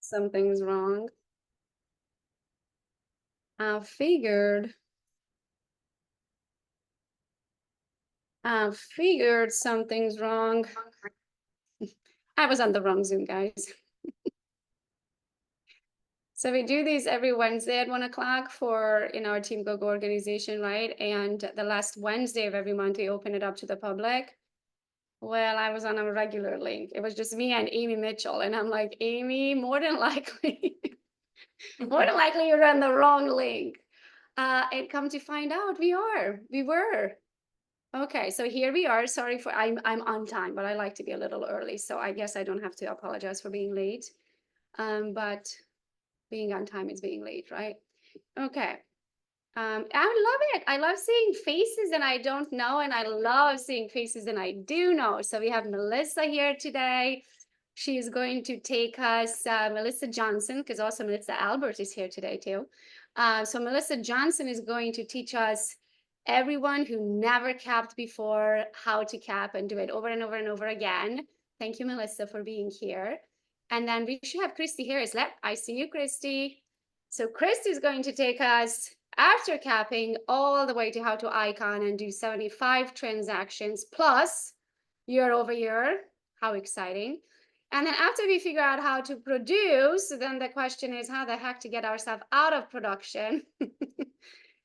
Something's wrong. I figured something's wrong. I was on the wrong Zoom, guys. So we do these every Wednesday at 1 o'clock for in our Team Go organization, right? And the last Wednesday of every month, we open it up to the public. Well, I was on a regular link. It was just me and Amy Mitchell. And I'm like, Amy, more than likely, more than likely you're on the wrong link. And come to find out, we were. Okay, so here we are. Sorry for I'm on time, but I like to be a little early. So I guess I don't have to apologize for being late. But being on time is being late, right? Okay. I love it. I love seeing faces and I don't know, and I love seeing faces and I do know. So we have Melissa here today. She is going to take us, Melissa Johnson, because also Melissa Albert is here today too. So Melissa Johnson is going to teach us, everyone who never capped before, how to cap and do it over and over and over again. Thank you, Melissa, for being here. And then we should have Kristy Harris. I see you, Kristy. So Kristy is going to take us after capping all the way to how to icon and do 75 transactions plus year over year. How exciting. And then after we figure out how to produce, then the question is how the heck to get ourselves out of production.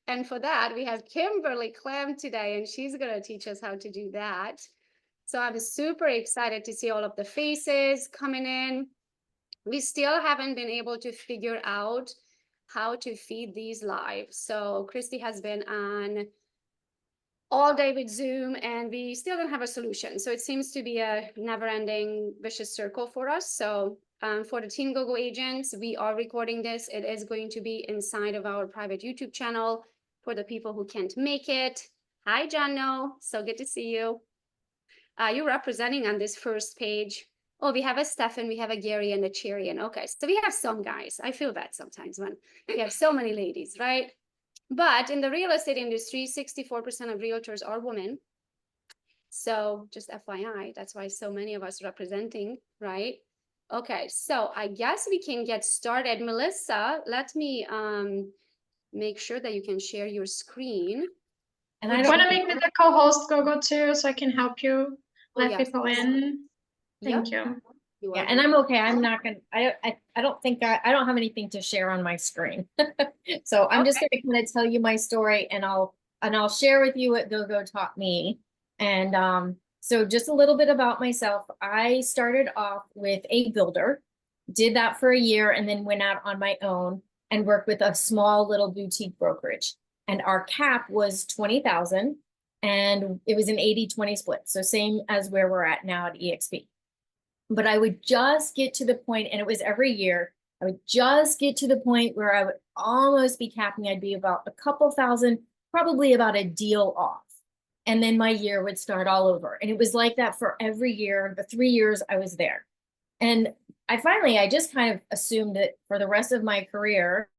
And for that, we have Kymberly Clem today, and she's going to teach us how to do that. So I'm super excited to see all of the faces coming in. We still haven't been able to figure out how to feed these live. So Kristy has been on all day with Zoom and we still don't have a solution. So it seems to be a never-ending vicious circle for us. So for the Team GoGo agents, we are recording this. It is going to be inside of our private YouTube channel for the people who can't make it. Hi, Jano. So good to see you. You're representing on this first page. Oh, we have a Stefan, we have a Gary and a Cherian. Okay, so we have some guys. I feel bad sometimes when we have so many ladies, right? But in the real estate industry, 64% of realtors are women. So just FYI, that's why so many of us representing, right? Okay, so I guess we can get started. Melissa, let me make sure that you can share your screen. And I want to make me the co-host GoGo too, so I can help you let people in. Thank you. Yeah, and I'm okay. I'm not gonna. I don't think I don't have anything to share on my screen, so I'm just gonna kind of tell you my story, and I'll share with you what GoGo taught me. And so just a little bit about myself. I started off with a builder, did that for a year, and then went out on my own and worked with a small little boutique brokerage. And our cap was 20,000, and it was an 80-20 split, so same as where we're at now at EXP. But I would just get to the point, and it was every year, I would just get to the point where I would almost be capping. I'd be about a couple thousand, probably about a deal off. And then my year would start all over. And it was like that for every year, the 3 years I was there. And I just kind of assumed that for the rest of my career,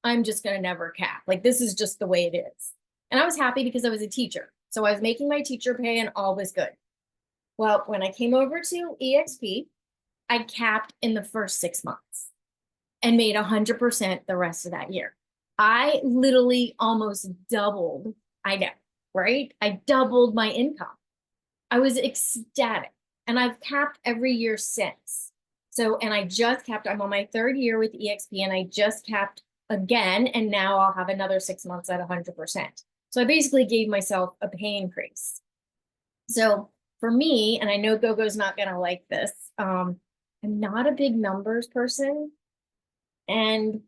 I'm just going to never cap. Like, this is just the way it is. And I was happy because I was a teacher. So I was making my teacher pay and all was good. Well, when I came over to EXP, I capped in the first 6 months and made 100% the rest of that year. I literally almost doubled, I know, right? I doubled my income. I was ecstatic, and I've capped every year since. So, and I just capped, I'm on my 3rd year with EXP, and I just capped again, and now I'll have another 6 months at 100%. So I basically gave myself a pay increase. So for me, and I know GoGo's not gonna like this, I'm not a big numbers person, and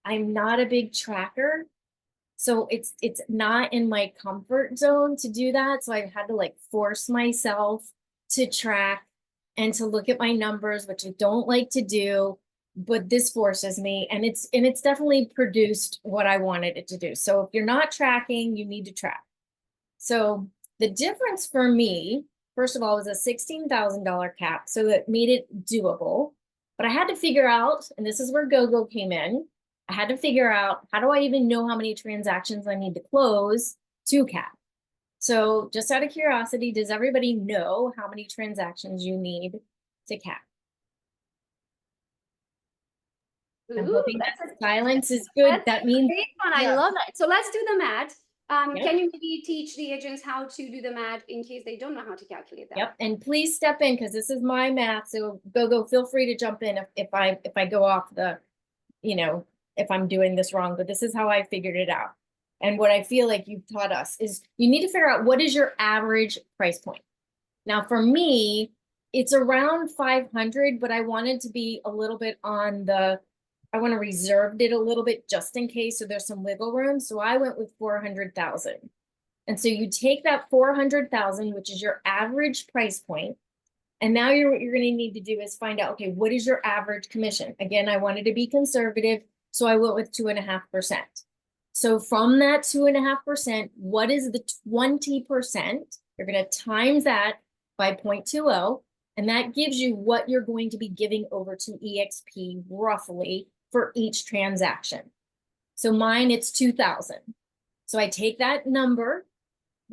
I'm not a big tracker. So it's not in my comfort zone to do that. So I had to like force myself to track and to look at my numbers, which I don't like to do, but this forces me, and it's definitely produced what I wanted it to do. So if you're not tracking, you need to track. So the difference for me, first of all, was a $16,000 cap, so that made it doable. But I had to figure out, and this is where GoGo came in, I had to figure out, how do I even know how many transactions I need to close to cap? So just out of curiosity, does everybody know how many transactions you need to cap? I'm Ooh, hoping that's that silence is good. that's That a means, great one. I yeah. love it. So let's do the math. Yep. Can you maybe teach the agents how to do the math in case they don't know how to calculate that? Yep, and please step in because this is my math. So go, feel free to jump in if I go off the, you know, if I'm doing this wrong, but this is how I figured it out. And what I feel like you've taught us is you need to figure out what is your average price point. Now, for me, it's around 500, but I wanted to be a little bit on the, I want to reserve it a little bit just in case. So there's some wiggle room. So I went with 400,000. And so you take that 400,000, which is your average price point, and now what you're going to need to do is find out, okay, what is your average commission? Again, I wanted to be conservative, so I went with 2.5%. So from that 2.5%, what is the 20%? You're going to times that by 0.20, and that gives you what you're going to be giving over to EXP roughly for each transaction. So mine, it's 2,000. So I take that number,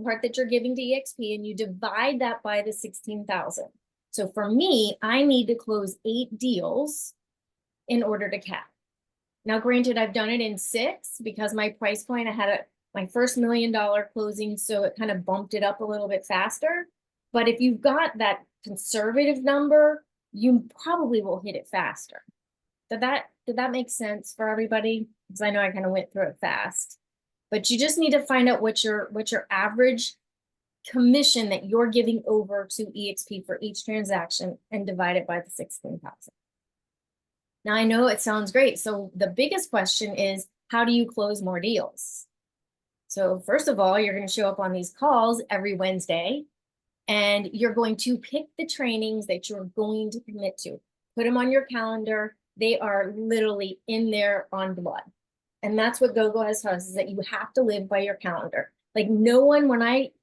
part that you're giving to EXP, and you divide that by the 16,000. So for me, I need to close 8 deals in order to cap. Now, granted, I've done it in 6 because my price point, I had my first $1 million closing, so it kind of bumped it up a little bit faster. But if you've got that conservative number, you probably will hit it faster. Did that make sense for everybody? Because I know I kind of went through it fast. But you just need to find out what your average commission that you're giving over to EXP for each transaction and divide it by the 16,000. Now I know it sounds great. So the biggest question is, how do you close more deals? So first of all, you're going to show up on these calls every Wednesday, and you're going to pick the trainings that you're going to commit to. Put them on your calendar. They are literally in there on blood. And that's what GoGo has taught us, is that you have to live by your calendar. Like no one,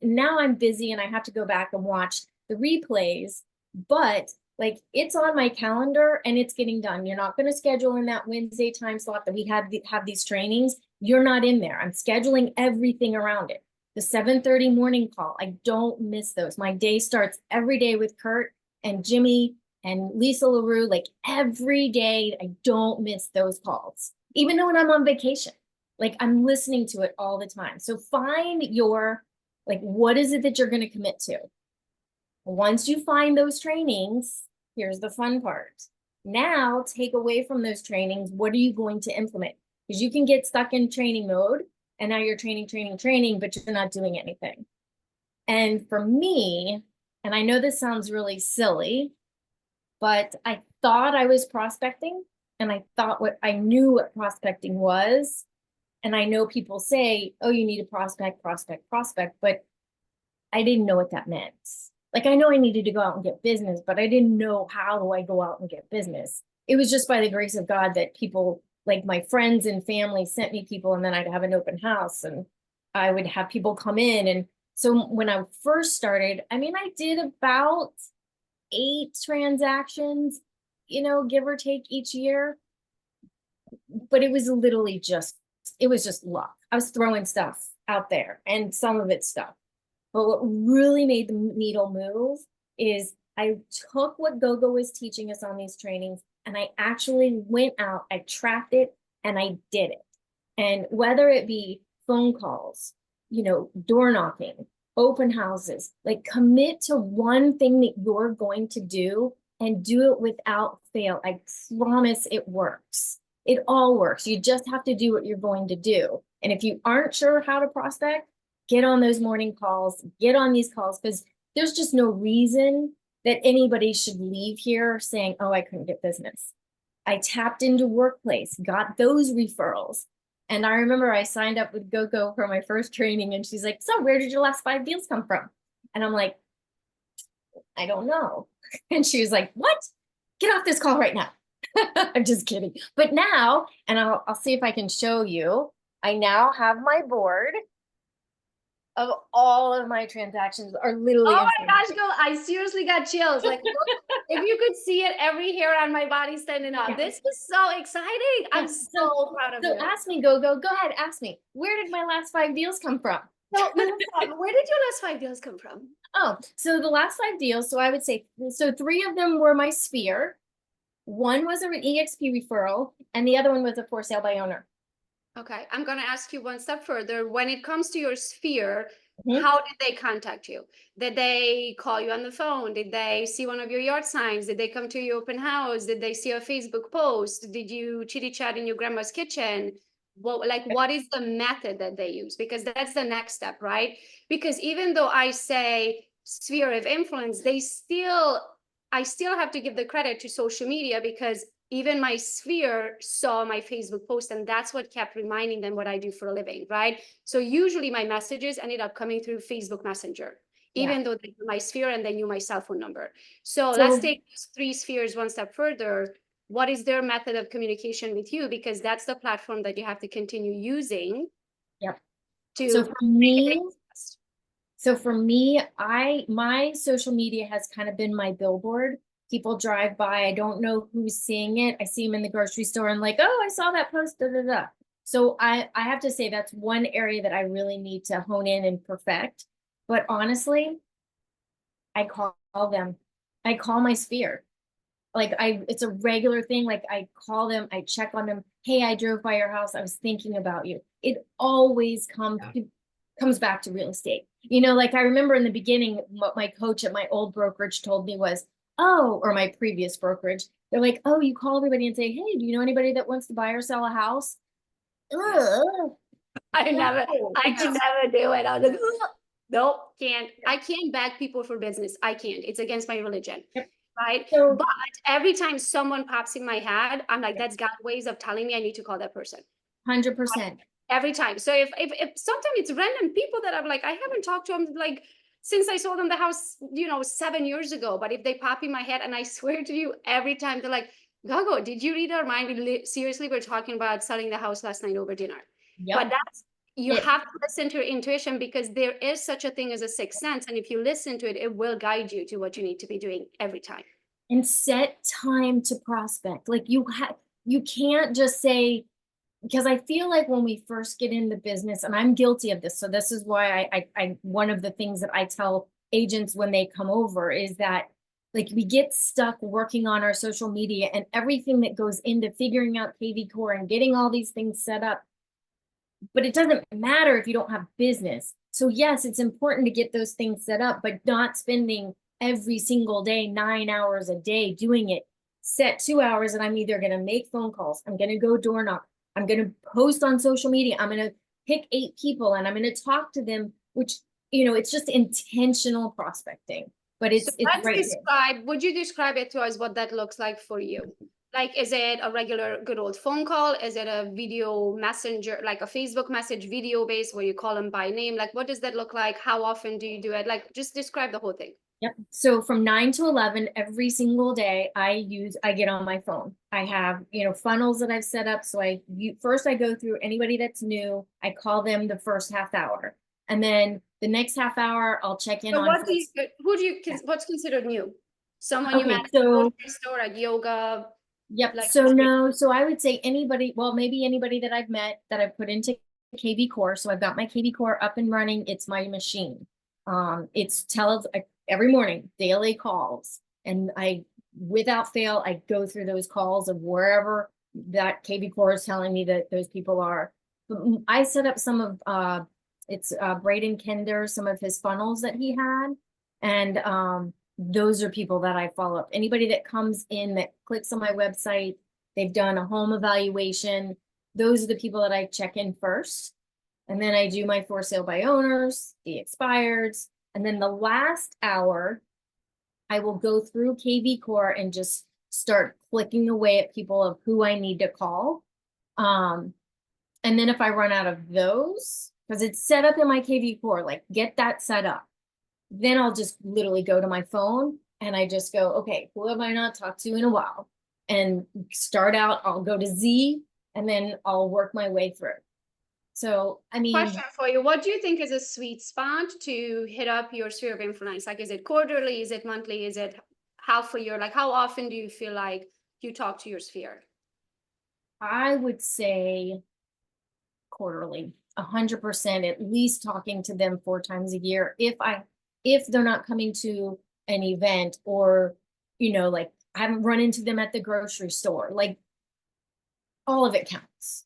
now I'm busy and I have to go back and watch the replays, but like it's on my calendar and it's getting done. You're not going to schedule in that Wednesday time slot that we have these trainings. You're not in there. I'm scheduling everything around it. The 7:30 morning call, I don't miss those. My day starts every day with Kurt and Jimmy and Lisa LaRue, like every day. I don't miss those calls. Even though when I'm on vacation, like I'm listening to it all the time. So find your, like, what is it that you're going to commit to? Once you find those trainings, here's the fun part. Now take away from those trainings, what are you going to implement? Because you can get stuck in training mode and now you're training, but you're not doing anything. And for me, and I know this sounds really silly, but I thought I was prospecting. And I thought I knew what prospecting was. And I know people say, oh, you need to prospect, but I didn't know what that meant. Like, I know I needed to go out and get business, but I didn't know how do I go out and get business. It was just by the grace of God that people, like my friends and family, sent me people, and then I'd have an open house and I would have people come in. And so when I first started, I mean, I did about 8 transactions, you know, give or take each year. But it was literally it was just luck. I was throwing stuff out there and some of it stuff. But what really made the needle move is I took what GoGo was teaching us on these trainings and I actually went out, I tracked it, and I did it. And whether it be phone calls, you know, door knocking, open houses, like commit to one thing that you're going to do and do it without fail. I promise it works. It all works. You just have to do what you're going to do. And if you aren't sure how to prospect, get on those morning calls, get on these calls, because there's just no reason that anybody should leave here saying, oh, I couldn't get business. I tapped into Workplace, got those referrals. And I remember I signed up with GoGo for my first training and she's like, so where did your last 5 deals come from? And I'm like, I don't know. And she was like, what? Get off this call right now. I'm just kidding. But now, and I'll see if I can show you, I now have my board of all of my transactions are literally. Oh my gosh, girl, I seriously got chills. Like, look, if you could see it, every hair on my body standing up. Yeah. This is so exciting. I'm so proud of you. So ask me, GoGo, go ahead, ask me. Where did my last 5 deals come from? So, where did your last 5 deals come from? Oh, so the last 5 deals, so I would say, so 3 of them were my sphere. One was an EXP referral and the other one was a for sale by owner. Okay, I'm gonna ask you one step further. When it comes to your sphere, Mhm. how did they contact you? Did they call you on the phone? Did they see one of your yard signs? Did they come to your open house? Did they see a Facebook post? Did you chitty chat in your grandma's kitchen? What is the method that they use? Because that's the next step, right? Because even though I say sphere of influence, I still have to give the credit to social media because even my sphere saw my Facebook post, and that's what kept reminding them what I do for a living, right? So usually my messages ended up coming through Facebook Messenger, even though they knew my sphere and they knew my cell phone number. So let's take these 3 spheres one step further. What is their method of communication with you? Because that's the platform that you have to continue using. Yep. To So for me, my social media has kind of been my billboard. People drive by, I don't know who's seeing it. I see them in the grocery store and like, oh, I saw that post, da, da, da. So I have to say that's one area that I really need to hone in and perfect. But honestly, I call them. I call my sphere. Like it's a regular thing. Like I call them, I check on them. Hey, I drove by your house. I was thinking about you. It always comes back to real estate. You know, like I remember in the beginning, what my coach at my old brokerage told me was, oh, or my previous brokerage, they're like, oh, you call everybody and say, hey, do you know anybody that wants to buy or sell a house? Ugh. I could never do it. I was like, ugh. Nope, can't. I can't beg people for business. I can't. It's against my religion. Yep. Right. So, but every time someone pops in my head, I'm like, that's God ways of telling me I need to call that person. 100%. Every time. So if sometimes it's random people that I'm like, I haven't talked to them like since I sold them the house, 7 years ago. But if they pop in my head, and I swear to you, every time they're like, Gago, did you read our mind? Seriously, we're talking about selling the house last night over dinner. Yep. But you have to listen to your intuition, because there is such a thing as a sixth sense. And if you listen to it, it will guide you to what you need to be doing every time. And set time to prospect. Like you can't just say, because I feel like when we first get in the business, and I'm guilty of this, so this is why I one of the things that I tell agents when they come over is that like we get stuck working on our social media and everything that goes into figuring out KV Core and getting all these things set up. But it doesn't matter if you don't have business. So yes, it's important to get those things set up, but not spending every single day 9 hours a day doing it. Set 2 hours and I'm either going to make phone calls, I'm going to go door knock, I'm going to post on social media, I'm going to pick 8 people and I'm going to talk to them, which, it's just intentional prospecting. But it's right. Would you describe it to us what that looks like for you? Like, is it a regular good old phone call? Is it a video messenger, like a Facebook message video base where you call them by name? Like, what does that look like? How often do you do it? Like, just describe the whole thing. Yep. So from 9 to 11 every single day, I get on my phone. I have, funnels that I've set up. So first I go through anybody that's new. I call them the first half hour. And then the next half hour, I'll check in on. What's considered new? Someone you met at the grocery store, at yoga? Yep. So I would say anybody, well, maybe anybody that I've met that I've put into KV Core. So I've got my KV Core up and running. It's my machine. It's every morning, daily calls. And without fail, I go through those calls of wherever that KV Core is telling me that those people are. I set up some of, Braden Kender, some of his funnels that he had. And, those are people that I follow up. Anybody that comes in that clicks on my website, they've done a home evaluation. Those are the people that I check in first. And then I do my for sale by owners, the expireds. And then the last hour, I will go through KV Core and just start clicking away at people of who I need to call. And then if I run out of those, because it's set up in my KV Core, like get that set up. Then I'll just literally go to my phone and I just go, okay, who have I not talked to in a while? And start out, I'll go to Z and then I'll work my way through. So, I mean. Question for you. What do you think is a sweet spot to hit up your sphere of influence? Like, is it quarterly? Is it monthly? Is it half a year? Like, how often do you feel like you talk to your sphere? I would say quarterly, 100%, at least talking to them 4 times a year. If they're not coming to an event or, like I've run into them at the grocery store. Like, all of it counts.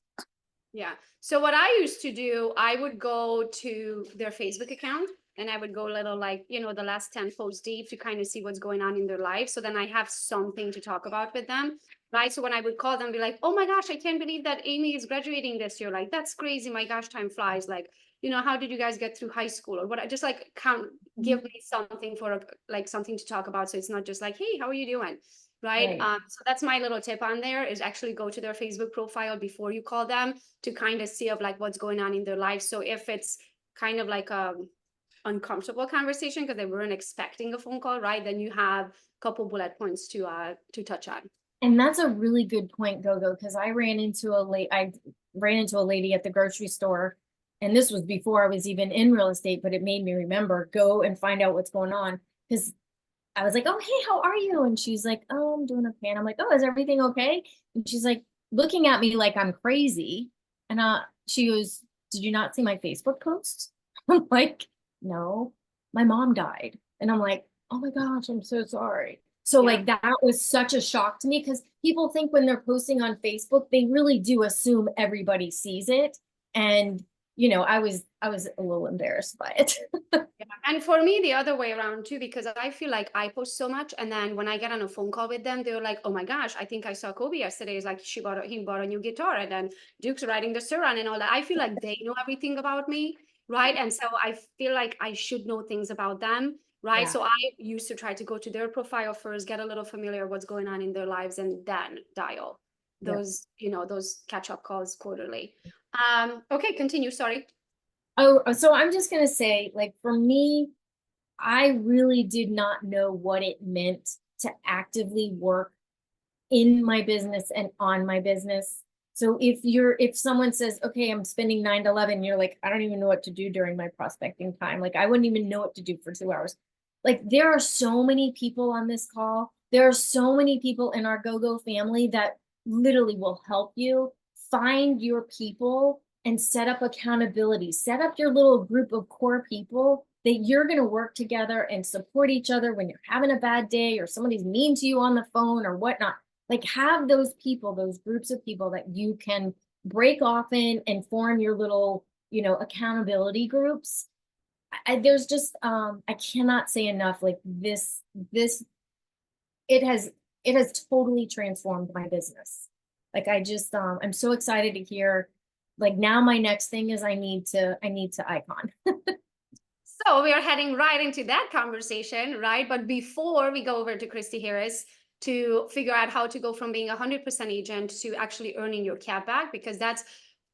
Yeah. So what I used to do, I would go to their Facebook account and I would go a little like, you know, the last 10 posts deep to kind of see what's going on in their life. So then I have something to talk about with them. Right. So when I would call them, be like, oh my gosh, I can't believe that Amy is graduating this year. Like, that's crazy. My gosh, time flies. Like, you know, how did you guys get through high school or what? I just like give me something for like something to talk about. So it's not just like, hey, how are you doing? Right. So that's my little tip on there is actually go to their Facebook profile before you call them to kind of see of like what's going on in their life. So if it's kind of like a uncomfortable conversation because they weren't expecting a phone call, right? Then you have a couple bullet points to touch on. And that's a really good point, Gogo, because I ran into a lady at the grocery store, and this was before I was even in real estate, but it made me remember, go and find out what's going on. Because I was like, oh, hey, how are you? And she's like, oh, I'm doing okay. And I'm like, oh, is everything okay? And she's like looking at me like I'm crazy. And she goes, did you not see my Facebook post? I'm like, no, my mom died. And I'm like, oh my gosh, I'm so sorry. So like that was such a shock to me because people think when they're posting on Facebook, they really do assume everybody sees it. And you know, I was a little embarrassed by it. And for me, the other way around too, because I feel like I post so much, and then when I get on a phone call with them, they're like, "Oh my gosh, I think I saw Kobe yesterday. It's like he bought a new guitar, and then Duke's riding the Suran and all that." I feel like they know everything about me, right? And so I feel like I should know things about them, right? So I used to try to go to their profile first, get a little familiar what's going on in their lives, and then dial those, you know, those catch-up calls quarterly. Okay, continue. Sorry. Oh, so I'm just gonna say, like, for me, I really did not know what it meant to actively work in my business and on my business. So if someone says, okay, I'm spending 9 to 11, you're like, I don't even know what to do during my prospecting time. Like, I wouldn't even know what to do for 2 hours. Like, there are so many people on this call. There are so many people in our GoGo family that literally will help you find your people and set up accountability. Set up your little group of core people that you're going to work together and support each other when you're having a bad day or somebody's mean to you on the phone or whatnot. Like, have those people, those groups of people that you can break off in and form your little, you know, accountability groups. There's just, I cannot say enough, like it has totally transformed my business. Like, I just, I'm so excited to hear, like, now my next thing is I need to icon. So we are heading right into that conversation, right? But before we go over to Kristy Harris to figure out how to go from being 100% agent to actually earning your cap back, because that's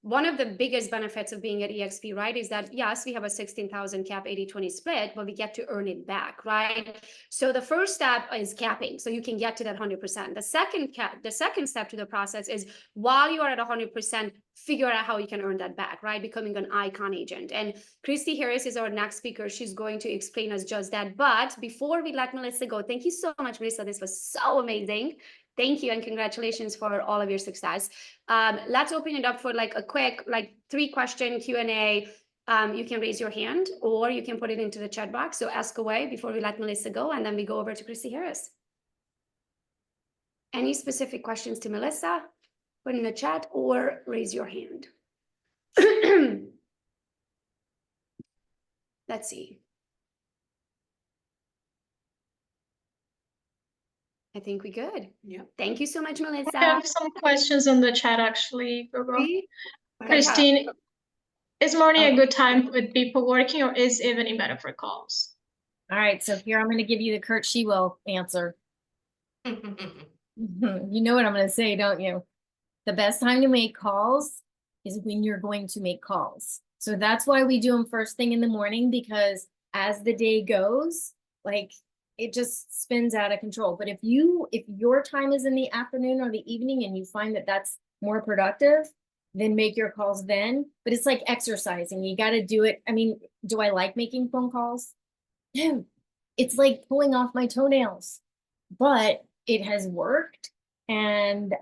one of the biggest benefits of being at EXP, right? Is that, yes, we have a 16,000 cap 80-20 split, but we get to earn it back, right? So the first step is capping. So you can get to that 100%. The second step to the process is while you are at 100%, figure out how you can earn that back, right? Becoming an icon agent. And Kristy Harris is our next speaker. She's going to explain us just that. But before we let Melissa go, thank you so much, Melissa. This was so amazing. Thank you and congratulations for all of your success. Let's open it up for like a quick, like 3-question Q&A. You can raise your hand or you can put it into the chat box. So ask away before we let Melissa go, and then we go over to Kristy Harris. Any specific questions to Melissa? Put in the chat or raise your hand. Let's see. I think we're good. Yeah. Thank you so much, Melissa. I have some questions in the chat, actually, Gogo. Christine, is morning a good time with people working, or is evening better for calls? All right, so here I'm going to give you the Kurt Shewell answer. You know what I'm going to say, don't you? The best time to make calls is when you're going to make calls. So that's why we do them first thing in the morning, because as the day goes, like, it just spins out of control. But if your time is in the afternoon or the evening and you find that that's more productive, then make your calls then. But it's like exercising. You got to do it. I mean, do I like making phone calls? No, it's like pulling off my toenails, but it has worked. And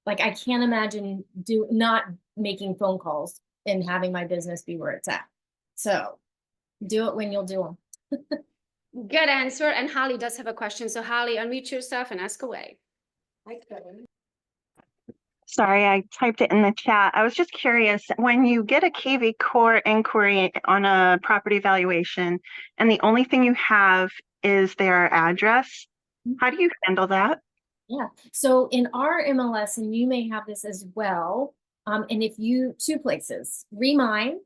like, I can't imagine not making phone calls and having my business be where it's at. So do it when you'll do them. Good answer. And Holly does have a question. So Holly, unmute yourself and ask away. Sorry, I typed it in the chat. I was just curious, when you get a KV Core inquiry on a property valuation and the only thing you have is their address, how do you handle that? Yeah, so in our MLS, and you may have this as well, and if you, two places, Remine,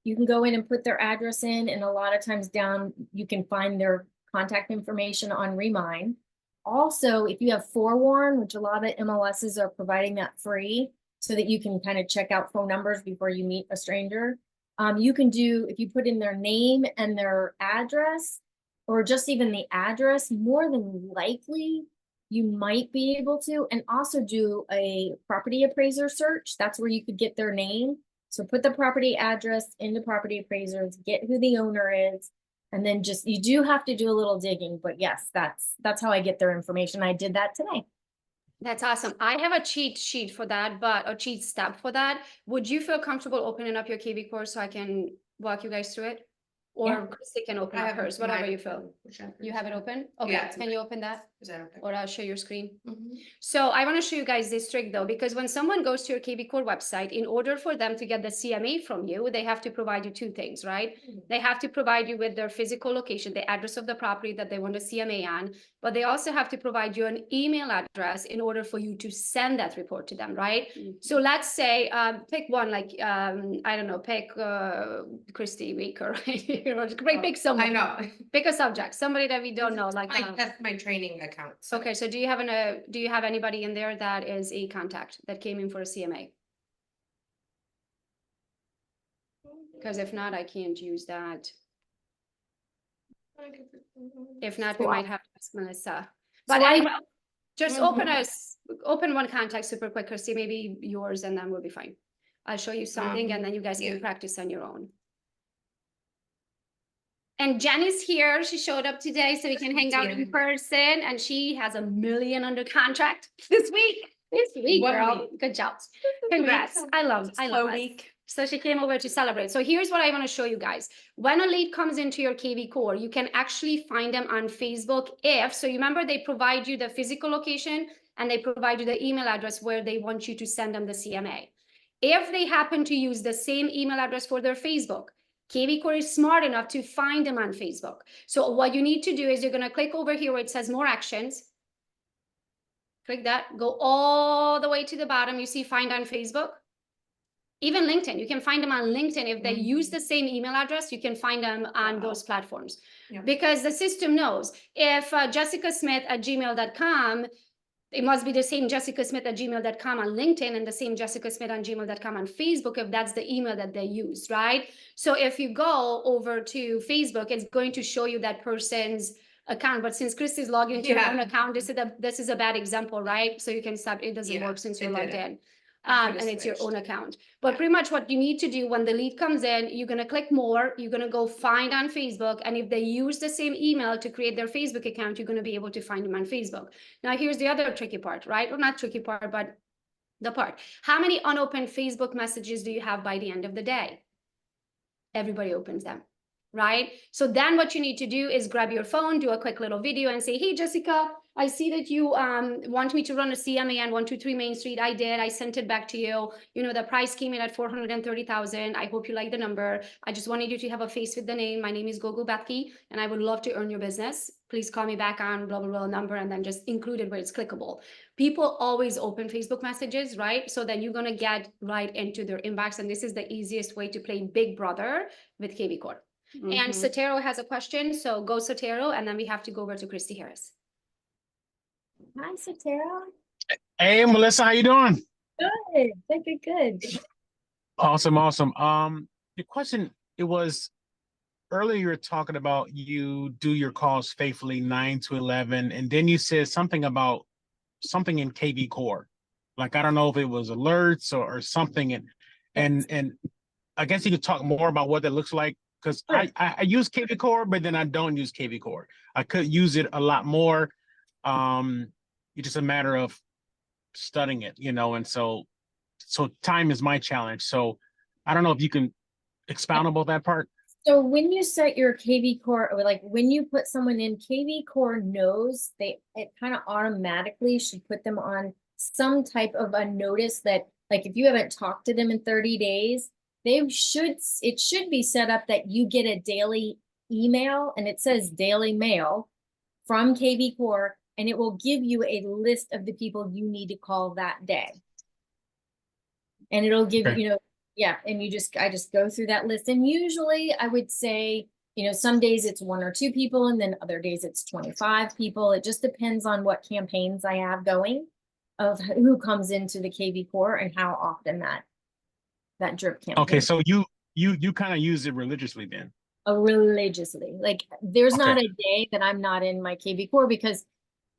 you can go in and put their address in, and a lot of times down, you can find their contact information on Remine. Also, if you have Forewarn, which a lot of MLSs are providing that free, so that you can kind of check out phone numbers before you meet a stranger. You can do, if you put in their name and their address, or just even the address, more than likely, you might be able to, and also do a property appraiser search. That's where you could get their name. So put the property address into property appraisers, get who the owner is, and then just, you do have to do a little digging, but yes, that's how I get their information. I did that today. That's awesome. I have a cheat sheet for that, but a cheat step for that. Would you feel comfortable opening up your KV course so I can walk you guys through it? Or Yeah. Kristy can open up hers, whatever you feel. You have it open? Okay, Yeah. can you open that? Is that okay? Or I'll show your screen. Mhm. So I want to show you guys this trick though, because when someone goes to your KB Core website, in order for them to get the CMA from you, they have to provide you two things, right? They have to provide you with their physical location, the address of the property that they want a CMA on, but they also have to provide you an email address in order for you to send that report to them, right? So let's say, pick one, like, I don't know, pick Kristy Weaker, right? Pick someone. I know. Pick a subject, somebody that we don't know, like. That's my training account. So. Okay, so do you have anybody in there that is a contact that came in for a CMA? Because if not, I can't use that. If not, we might have to ask Melissa. But anyway, just open one contact super quick, Kristy, maybe yours, and then we'll be fine. I'll show you something and then you guys can practice on your own. And Jen is here. She showed up today so we can hang out in person. And she has 1 million under contract this week. This week, girl. Good job. Congrats. I love it. So she came over to celebrate. So here's what I want to show you guys. When a lead comes into your KV Core, you can actually find them on Facebook so you remember they provide you the physical location and they provide you the email address where they want you to send them the CMA. If they happen to use the same email address for their Facebook, KV Core is smart enough to find them on Facebook. So what you need to do is you're going to click over here where it says more actions. Click that, go all the way to the bottom. You see find on Facebook. Even LinkedIn, you can find them on LinkedIn. If they use the same email address, you can find them on those platforms. Because the system knows if jessicasmith@gmail.com, it must be the same jessicasmith@gmail.com on LinkedIn and the same jessicasmith@gmail.com on Facebook if that's the email that they use, right? So if you go over to Facebook, it's going to show you that person's account. But since Kristy's logged into her own account, this is a bad example, right? So you can stop. It doesn't work since you're logged in. And it's your own account. But pretty much what you need to do when the lead comes in, you're going to click more, you're going to go find on Facebook. And if they use the same email to create their Facebook account, you're going to be able to find them on Facebook. Now, here's the other tricky part, right? Or not tricky part, but the part. How many unopened Facebook messages do you have by the end of the day? Everybody opens them, right? So then what you need to do is grab your phone, do a quick little video and say, hey, Jessica, I see that you want me to run a CMA on 123 Main Street. I did. I sent it back to you. You know, the price came in at 430,000. I hope you like the number. I just wanted you to have a face with the name. My name is Gogo Batki, and I would love to earn your business. Please call me back on blah, blah, blah number, and then just include it where it's clickable. People always open Facebook messages, right? So then you're going to get right into their inbox. And this is the easiest way to play Big Brother with KV Core. And Sotero has a question. So go Sotero, and then we have to go over to Kristy Harris. Hi, Sotero. Hey, Melissa, how you doing? Good. Awesome. The question, it was earlier you were talking about you do your calls faithfully 9 to 11, and then you said something about something in KV Core. Like, I don't know if it was alerts or something. And I guess you could talk more about what that looks like, because I use KV Core, but then I don't use KV Core. I could use it a lot more. It's just a matter of studying it, you know, and so time is my challenge. So I don't know if you can expound about that part. So when you set your KV core, or like when you put someone in, KV core knows it kind of automatically should put them on some type of a notice that, like, if you haven't talked to them in 30 days, it should be set up that you get a daily email, and it says daily mail from KV core, and it will give you a list of the people you need to call that day. And it'll give Okay. you know, yeah, and I just go through that list. And usually I would say, you know, some days it's 1 or 2 people, and then other days it's 25 people. It just depends on what campaigns I have going of who comes into the KV core and how often that drip campaign. Okay, so you kind of use it religiously then. Religiously. Like there's Okay. not a day that I'm not in my KV core, because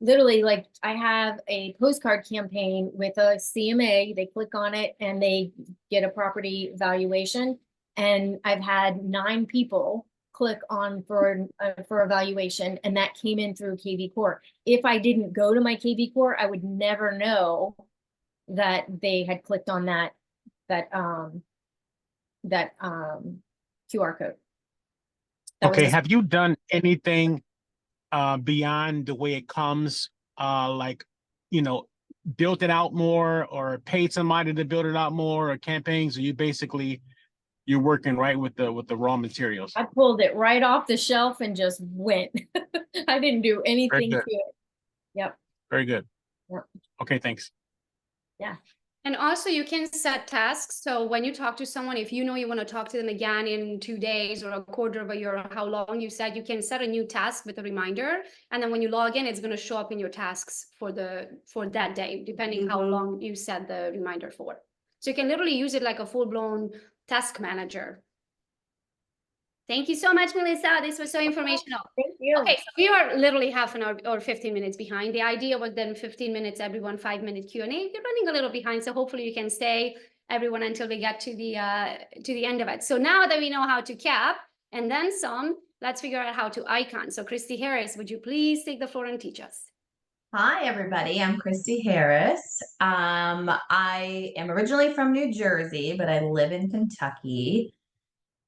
literally, like, I have a postcard campaign with a CMA. They click on it and they get a property valuation. And I've had 9 people click on for evaluation, and that came in through KV Core. If I didn't go to my KV Core, I would never know that they had clicked on that QR code. That was Okay, just- have you done anything beyond the way it comes? Like, you know, built it out more, or paid somebody to build it out more, or campaigns? Or you're working right with the raw materials? I pulled it right off the shelf and just went. I didn't do anything to good. it. Yep. Very good. Yep. Okay, thanks. Yeah. And also you can set tasks. So when you talk to someone, if you know you want to talk to them again in 2 days or a quarter of a year, or how long you said, you can set a new task with a reminder. And then when you log in, it's going to show up in your tasks for that day, depending how long you set the reminder for. So you can literally use it like a full-blown task manager. Thank you so much, Melissa. This was so informational. Thank you. Okay, so we are literally half an hour or 15 minutes behind. The idea was then 15 minutes, everyone 5-minute Q&A. We're running a little behind, so hopefully you can stay, everyone, until we get to the end of it. So now that we know how to cap and then some, let's figure out how to icon. So Kristy Harris, would you please take the floor and teach us? Hi, everybody. I'm Kristy Harris. I am originally from New Jersey, but I live in Kentucky.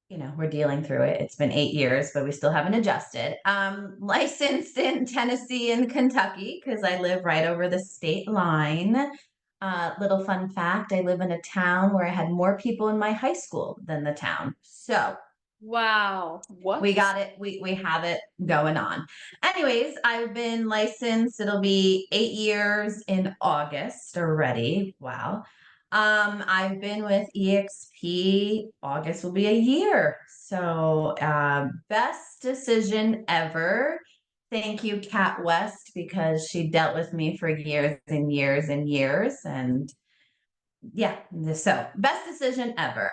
You know, we're dealing through it. It's been 8 years, but we still haven't adjusted. Licensed in Tennessee and Kentucky because I live right over the state line. Little fun fact, I live in a town where I had more people in my high school than the town. So Wow. What? we got it. We have it going on. Anyways, I've been licensed. It'll be 8 years in August already. Wow. I've been with EXP. August will be a year. So, best decision ever. Thank you, Kat West, because she dealt with me for years and years and years. And yeah, so best decision ever.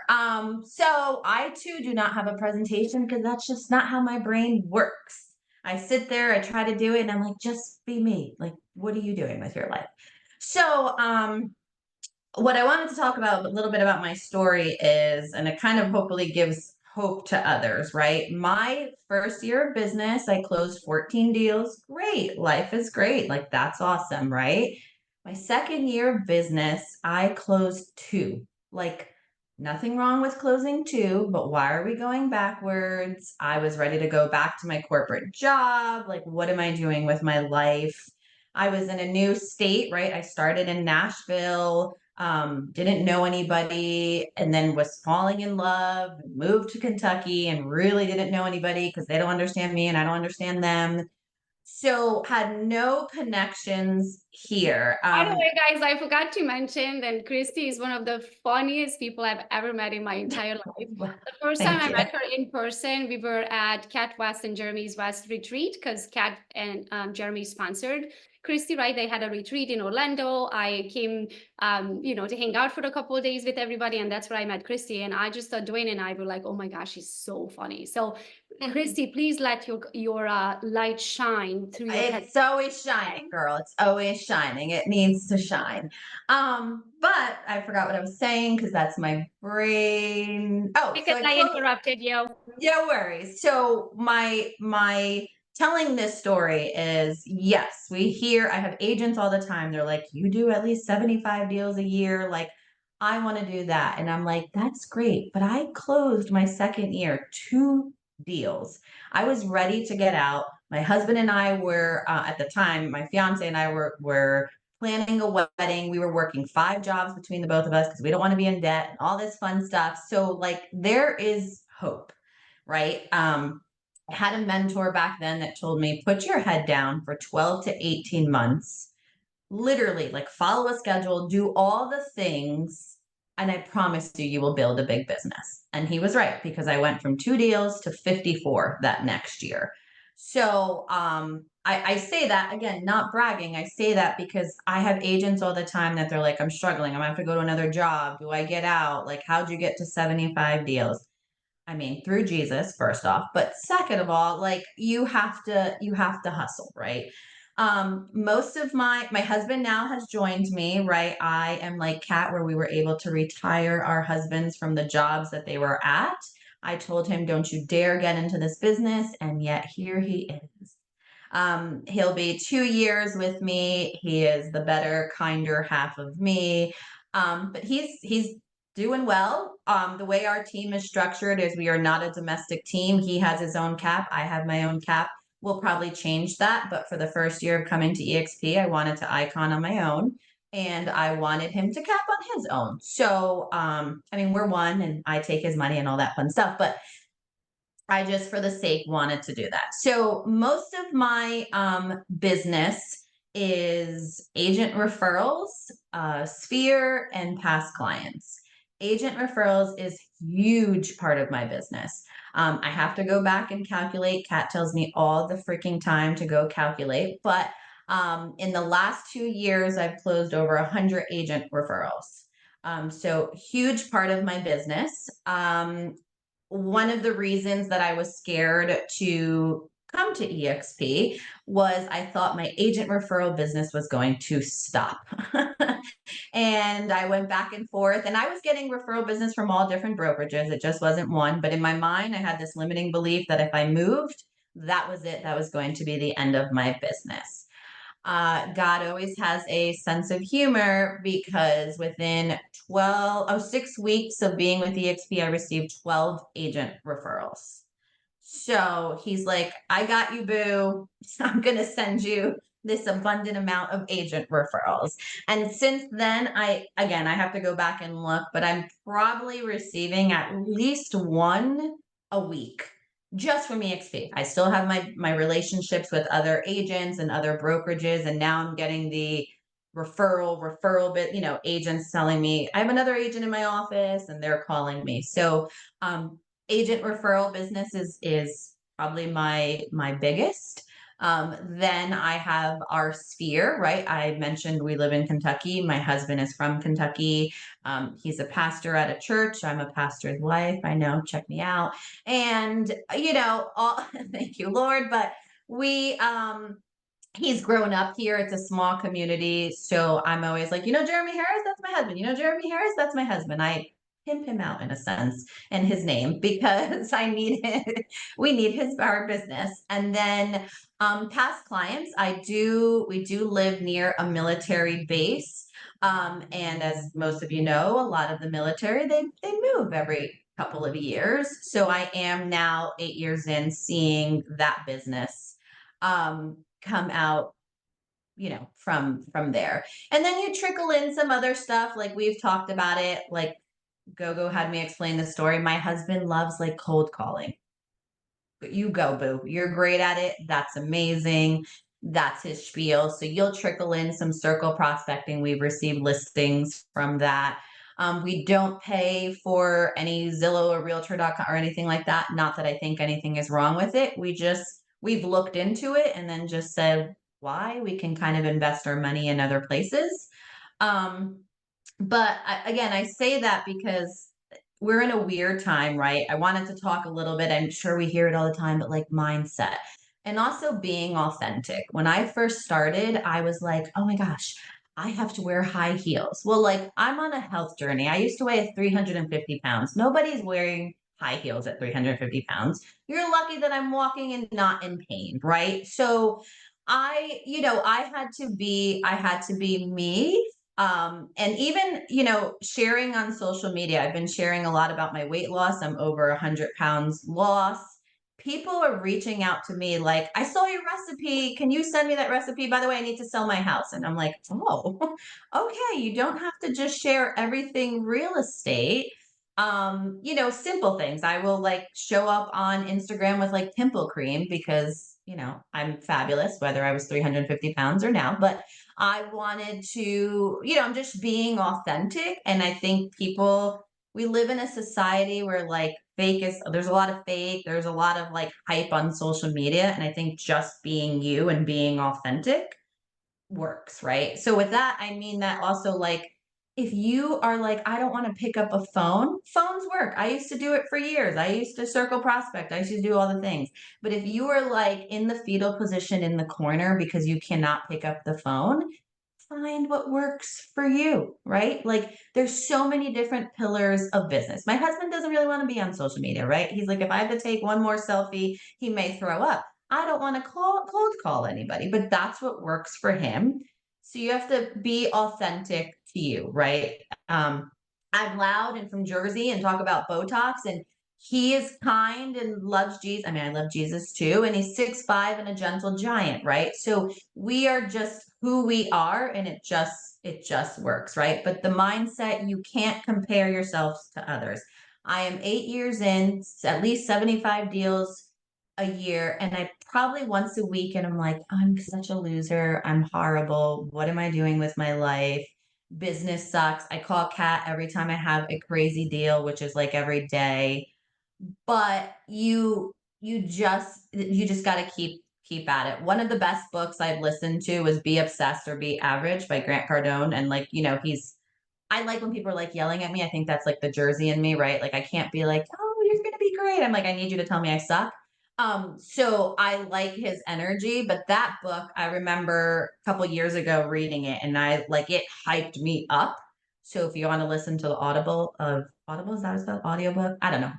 So I too do not have a presentation because that's just not how my brain works. I sit there, I try to do it, and I'm like, just be me. Like, what are you doing with your life? So, what I wanted to talk about a little bit about my story is, and it kind of hopefully gives hope to others, right? My first year of business, I closed 14 deals. Great. Life is great. Like, that's awesome, right? My second year of business, I closed 2. Like, nothing wrong with closing 2, but why are we going backwards? I was ready to go back to my corporate job. Like, what am I doing with my life? I was in a new state, right? I started in Nashville, didn't know anybody, and then was falling in love, moved to Kentucky, and really didn't know anybody because they don't understand me and I don't understand them. So had no connections here. By the way, guys, I forgot to mention that Kristy is one of the funniest people I've ever met in my entire life. The first time I met her in person, we were at Kat West and Jeremy's West retreat because Kat and Jeremy sponsored Kristy, right? They had a retreat in Orlando. I came, to hang out for a couple of days with everybody, and that's where I met Kristy. And I just thought Dwayne and I were like, oh my gosh, she's so funny. So, Kristy, please let your light shine through your head. It's always shining, girl. It's always shining. It needs to shine. But I forgot what I was saying because that's my brain. Oh, Because I interrupted you. No worries. So my telling this story is, yes, I have agents all the time. They're like, you do at least 75 deals a year. Like, I want to do that. And I'm like, that's great. But I closed my second year, 2 deals. I was ready to get out. My husband and I were, at the time, my fiance and I were planning a wedding. We were working 5 jobs between the both of us because we don't want to be in debt and all this fun stuff. So like there is hope, right? I had a mentor back then that told me, put your head down for 12 to 18 months, literally like follow a schedule, do all the things, and I promise you, you will build a big business. And he was right, because I went from 2 deals to 54 that next year. So I say that again, not bragging. I say that because I have agents all the time that they're like, I'm struggling. I'm gonna have to go to another job. Do I get out? Like, how'd you get to 75 deals? I mean, through Jesus, first off, but second of all, like you have to hustle, right? Most of my husband now has joined me, right? I am like Kat, where we were able to retire our husbands from the jobs that they were at. I told him, don't you dare get into this business. And yet here he is. He'll be 2 years with me. He is the better, kinder half of me. But he's doing well. The way our team is structured is we are not a domestic team. He has his own cap. I have my own cap. We'll probably change that. But for the first year of coming to EXP, I wanted to icon on my own. And I wanted him to cap on his own. So, I mean, we're one and I take his money and all that fun stuff. But I just, for the sake, wanted to do that. So most of my business is agent referrals, sphere, and past clients. Agent referrals is huge part of my business. I have to go back and calculate. Kat tells me all the freaking time to go calculate. But in the last 2 years, I've closed over 100 agent referrals. So huge part of my business. One of the reasons that I was scared to come to EXP was I thought my agent referral business was going to stop. And I went back and forth, and I was getting referral business from all different brokerages. It just wasn't one. But in my mind, I had this limiting belief that if I moved, that was it. That was going to be the end of my business. God always has a sense of humor, because within 6 weeks of being with EXP, I received 12 agent referrals. So he's like, I got you, boo. I'm going to send you this abundant amount of agent referrals. And since then, I have to go back and look, but I'm probably receiving at least one a week just from EXP. I still have my relationships with other agents and other brokerages, and now I'm getting the referral bit, agents telling me I have another agent in my office and they're calling me. So agent referral business is probably my biggest. Then I have our sphere, right? I mentioned we live in Kentucky. My husband is from Kentucky. He's a pastor at a church. I'm a pastor's wife. I know, check me out. And, thank you, Lord. But he's grown up here. It's a small community. So I'm always like, Jeremy Harris, that's my husband. Jeremy Harris, that's my husband. I pimp him out in a sense, and his name, because I need it. We need our business. And then past clients, we do live near a military base. And as most of you know, a lot of the military, they move every couple of years. So I am now 8 years in seeing that business come out, from there. And then you trickle in some other stuff, like we've talked about it, like Gogo had me explain the story. My husband loves like cold calling. But you go, boo. You're great at it. That's amazing. That's his spiel. So you'll trickle in some circle prospecting. We've received listings from that. We don't pay for any Zillow or Realtor.com or anything like that. Not that I think anything is wrong with it. We've looked into it and then just said why. We can kind of invest our money in other places. But I say that because we're in a weird time, right? I wanted to talk a little bit. I'm sure we hear it all the time, but like mindset and also being authentic. When I first started, I was like, oh my gosh, I have to wear high heels. Well, like I'm on a health journey. I used to weigh 350 pounds. Nobody's wearing high heels at 350 pounds. You're lucky that I'm walking and not in pain, right? So I had to be me. And even, you know, sharing on social media, I've been sharing a lot about my weight loss. I'm over 100 pounds lost. People are reaching out to me like, I saw your recipe. Can you send me that recipe? By the way, I need to sell my house. And I'm like, oh, okay. You don't have to just share everything real estate. You know, simple things. I will like show up on Instagram with like pimple cream because, you know, I'm fabulous, whether I was 350 pounds or now, but I wanted to, you know, I'm just being authentic. And I think people, we live in a society where like fake is, there's a lot of fake, there's a lot of like hype on social media. And I think just being you and being authentic works, right? So with that, I mean that also like, if you are like, I don't want to pick up a phone, phones work. I used to do it for years. I used to circle prospect. I used to do all the things. But if you are like in the fetal position in the corner because you cannot pick up the phone, find what works for you, right? Like there's so many different pillars of business. My husband doesn't really want to be on social media, right? He's like, if I have to take one more selfie, he may throw up. I don't want to cold call anybody, but that's what works for him. So you have to be authentic to you, right? I'm loud and from Jersey and talk about Botox, and he is kind and loves Jesus. I mean, I love Jesus too. And he's 6'5" and a gentle giant, right? So we are just who we are, and it just works, right? But the mindset, you can't compare yourselves to others. I am 8 years in, at least 75 deals a year, and I probably once a week, and I'm like, I'm such a loser. I'm horrible. What am I doing with my life? Business sucks. I call Kat every time I have a crazy deal, which is like every day. But you just got to keep at it. One of the best books I've listened to was Be Obsessed or Be Average by Grant Cardone. And like, you know, I like when people are like yelling at me. I think that's like the Jersey in me, right? Like I can't be like, oh, you're gonna be great. I'm like, I need you to tell me I suck. So I like his energy, but that book, I remember a couple years ago reading it, and I like it hyped me up. So if you want to listen to the Audible, is that what it's called? Audiobook? I don't know.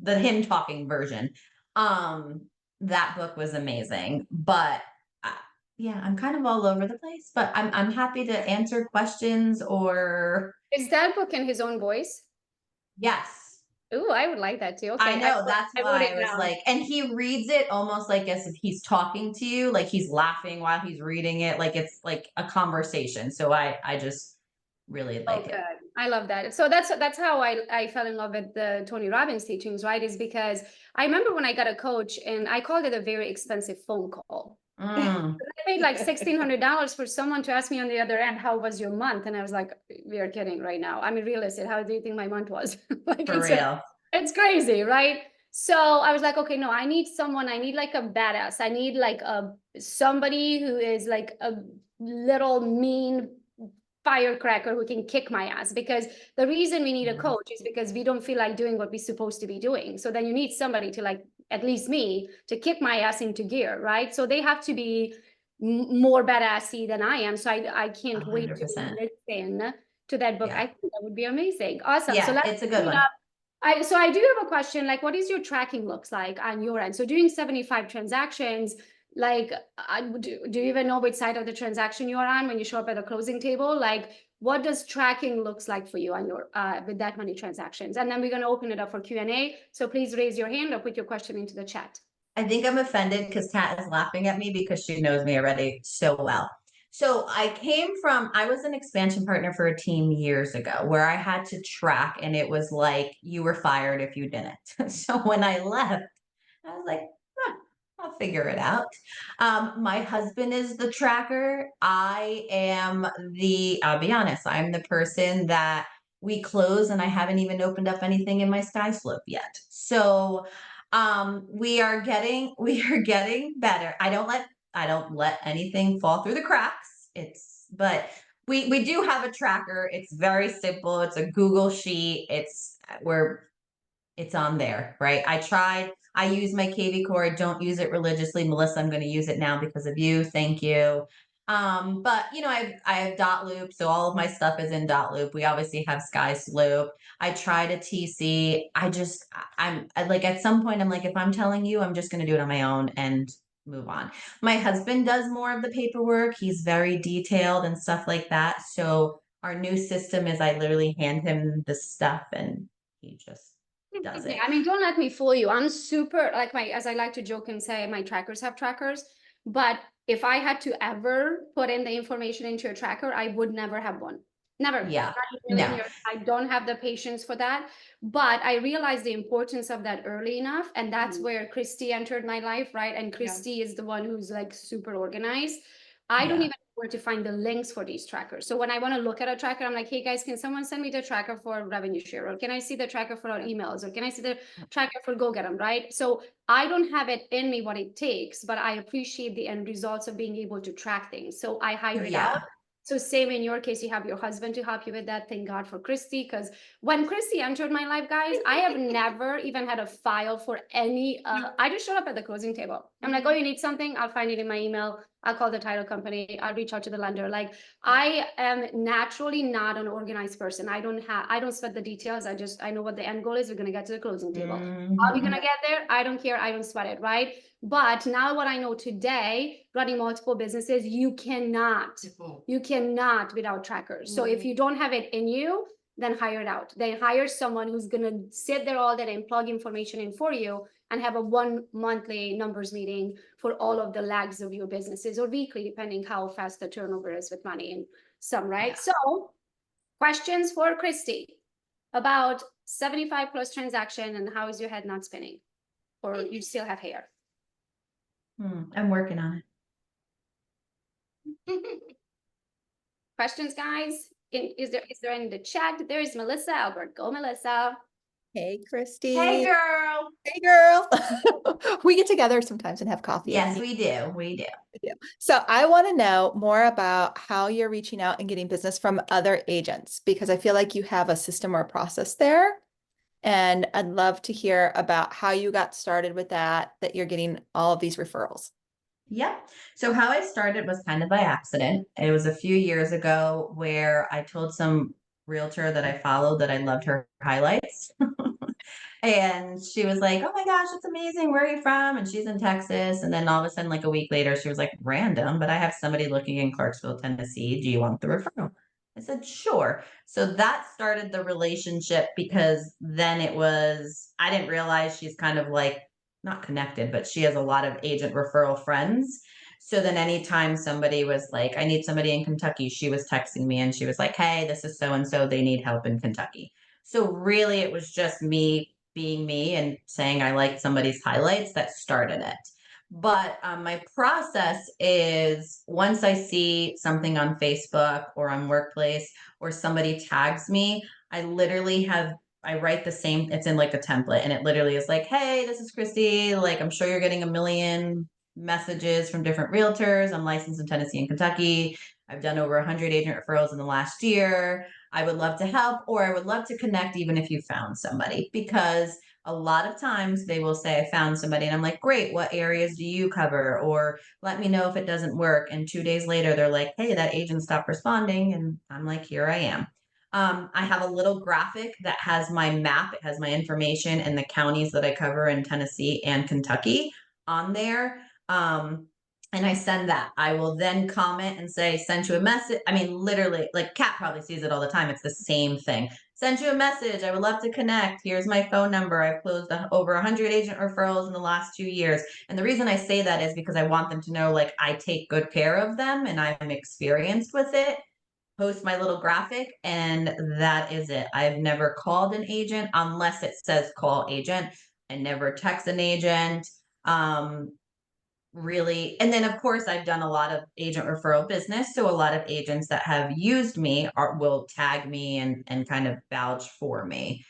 The him talking version. That book was amazing. But yeah, I'm kind of all over the place, but I'm happy to answer questions or Is that book in his own voice? yes. Ooh, I would like that too. Okay, I know, that's wrote why it I was down. like, and he reads it almost like as if he's talking to you, like he's laughing while he's reading it, like it's like a conversation. So I just really like it. Good. I love that. So that's how I fell in love with the Tony Robbins teachings, right? Is because I remember when I got a coach and I called it a very expensive phone call. Mm. I paid like $1,600 for someone to ask me on the other end, how was your month? And I was like, we are kidding right now. I mean, realistic, how do you think my month was? Like For real. it's crazy, right? So I was like, okay, no, I need someone, I need like a badass. I need like somebody who is like a little mean firecracker who can kick my ass, because the reason we need a coach is because we don't feel like doing what we're supposed to be doing. So then you need somebody to, like, at least me, to kick my ass into gear, right? So they have to be more badassy than I am. So I can't wait to 100%. listen to that book. Yeah. I think that would be amazing. Awesome. So Yeah, let's it's a good one. so I do have a question, like, what is your tracking looks like on your end? So doing 75 transactions, like, do you even know which side of the transaction you are on when you show up at the closing table? Like, what does tracking looks like for you on your with that many transactions? And then we're going to open it up for Q&A. So please raise your hand or put your question into the chat. I think I'm offended because Kat is laughing at me because she knows me already so well. So I was an expansion partner for a team years ago where I had to track, and it was like you were fired if you didn't. So when I left, I was like, I'll figure it out. My husband is the tracker. I'll be honest, I'm the person that we close and I haven't even opened up anything in my sky slope yet. So we are getting better. I don't let anything fall through the cracks. But we do have a tracker. It's very simple. It's a Google sheet. It's on there, right? I use my KV core. I don't use it religiously. Melissa, I'm going to use it now because of you. Thank you. But you know, I have dot loop, so all of my stuff is in dot loop. We obviously have sky slope. I tried a TC. I like at some point I'm like, if I'm telling you, I'm just going to do it on my own and move on. My husband does more of the paperwork. He's very detailed and stuff like that. So Our new system is I literally hand him the stuff and he just does it. I mean, don't let me fool you. I'm super, like as I like to joke and say, my trackers have trackers. But if I had to ever put in the information into a tracker, I would never have one. Never. Yeah. Not in a million No. years. I don't have the patience for that. But I realized the importance of that early enough. And that's where Kristy entered my life, right? And Kristy is the one who's like super organized. I don't Yeah. even know where to find the links for these trackers. So when I want to look at a tracker, I'm like, hey guys, can someone send me the tracker for revenue share? Or can I see the tracker for our emails? Or can I see the tracker for Go Get 'em, right? So I don't have it in me what it takes, but I appreciate the end results of being able to track things. So I hire it out. So same in your case, you have your husband to help you with that. Thank God for Kristy, because when Kristy entered my life, guys, I have never even had a file for any, I just showed up at the closing table. I'm like, oh, you need something? I'll find it in my email. I'll call the title company. I'll reach out to the lender. Like I am naturally not an organized person. I don't sweat the details. I know what the end goal is. We're going to get to the closing table. Are we going to get there? I don't care. I don't sweat it, right? But now what I know today, running multiple businesses, you cannot without trackers. So if you don't have it in you, then hire it out. Then hire someone who's going to sit there all day and plug information in for you and have a 1 monthly numbers meeting for all of the lags of your businesses, or weekly, depending how fast the turnover is with money and some, right? Yeah. So questions for Kristy about 75 plus transaction, and how is your head not spinning? Or you still have hair? I'm working on it. Questions, guys? Is there any in the chat? There is Melissa Albert. Go, Melissa. Hey, Kristy. Hey, girl. Hey, girl. We get together sometimes and have coffee. Yes, we do. We do. So I want to know more about how you're reaching out and getting business from other agents, because I feel like you have a system or a process there. And I'd love to hear about how you got started with that you're getting all of these referrals. Yeah. So how I started was kind of by accident. It was a few years ago where I told some realtor that I followed that I loved her highlights. And she was like, oh my gosh, it's amazing. Where are you from? And she's in Texas. And then all of a sudden, like a week later, she was like, random, but I have somebody looking in Clarksville, Tennessee. Do you want the referral? I said, sure. So that started the relationship, because then I didn't realize she's kind of like, not connected, but she has a lot of agent referral friends. So then anytime somebody was like, I need somebody in Kentucky, she was texting me and she was like, hey, this is so-and-so, they need help in Kentucky. So really it was just me being me and saying I liked somebody's highlights that started it. But my process is, once I see something on Facebook or on Workplace or somebody tags me, I write the same, it's in like a template, and it literally is like, hey, this is Kristy. Like, I'm sure you're getting a million messages from different realtors. I'm licensed in Tennessee and Kentucky. I've done over 100 agent referrals in the last year. I would love to help, or I would love to connect, even if you found somebody, because a lot of times they will say, I found somebody, and I'm like, great, what areas do you cover? Or let me know if it doesn't work. And 2 days later, they're like, hey, that agent stopped responding. And I'm like, here I am. I have a little graphic that has my map. It has my information and the counties that I cover in Tennessee and Kentucky on there. And I send that. I will then comment and say, sent you a message. I mean, literally, like Kat probably sees it all the time. It's the same thing. Sent you a message. I would love to connect. Here's my phone number. I've closed over 100 agent referrals in the last 2 years. And the reason I say that is because I want them to know, like, I take good care of them and I'm experienced with it. Post my little graphic, and that is it. I've never called an agent unless it says call agent. I never text an agent. Really. And then of course I've done a lot of agent referral business. So a lot of agents that have used me will tag me and kind of vouch for me.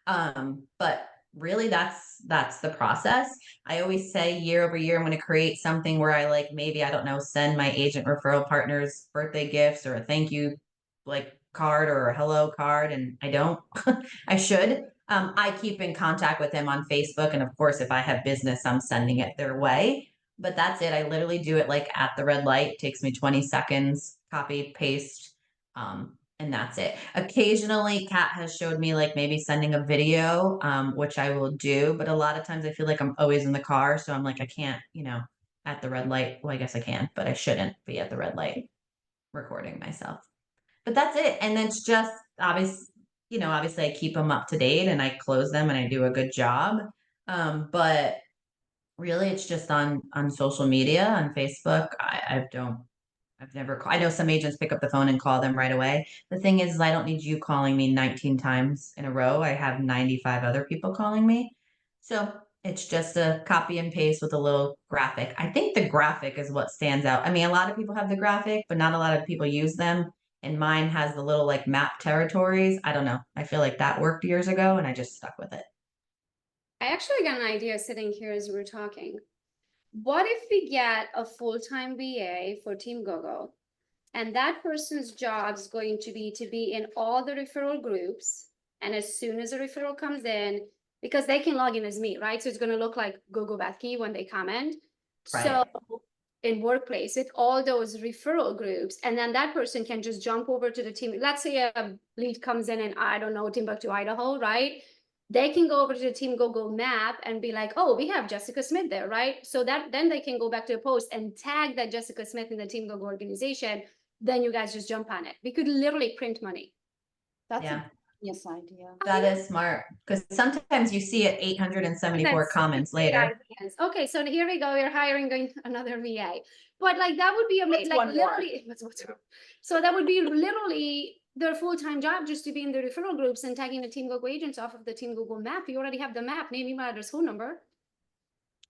But really that's the process. I always say year over year, I'm going to create something where I, like, maybe, I don't know, send my agent referral partners birthday gifts or a thank you like card or a hello card. And I don't, I should. I keep in contact with them on Facebook. And of course, if I have business, I'm sending it their way. But that's it. I literally do it like at the red light. It takes me 20 seconds, copy, paste. And that's it. Occasionally, Kat has showed me like maybe sending a video, which I will do. But a lot of times I feel like I'm always in the car. So I'm like, I can't, at the red light. Well, I guess I can, but I shouldn't be at the red light recording myself. but that's it. And it's just obviously I keep them up to date and I close them and I do a good job. But really it's just on social media, on Facebook. I've never, I know some agents pick up the phone and call them right away. The thing is, I don't need you calling me 19 times in a row. I have 95 other people calling me. So it's just a copy and paste with a little graphic. I think the graphic is what stands out. I mean, a lot of people have the graphic, but not a lot of people use them. And mine has the little like map territories. I don't know. I feel like that worked years ago and I just stuck with it. I actually got an idea sitting here as we were talking. What if we get a full-time VA for Team GoGo, and that person's job is going to be in all the referral groups, and as soon as a referral comes in, because they can log in as me, right? So it's going to look like GoGo Bethke when they comment. Right. So in workplace with all those referral groups, and then that person can just jump over to the team. Let's say a lead comes in I don't know, Timbuktu, Idaho, right? They can go over to the Team GoGo map and be like, oh, we have Jessica Smith there, right? So that then they can go back to the post and tag that Jessica Smith in the Team GoGo organization. Then you guys just jump on it. We could literally print money. That's Yeah. a genius idea. That is smart, because sometimes you see it 874 comments later. Okay, so here we go. We're hiring another VA, but like that would be amazing. Like one more? literally, so that would be literally their full-time job, just to be in the referral groups and tagging the Team GoGo agents off of the Team GoGo map. You already have the map, name, email address, phone number.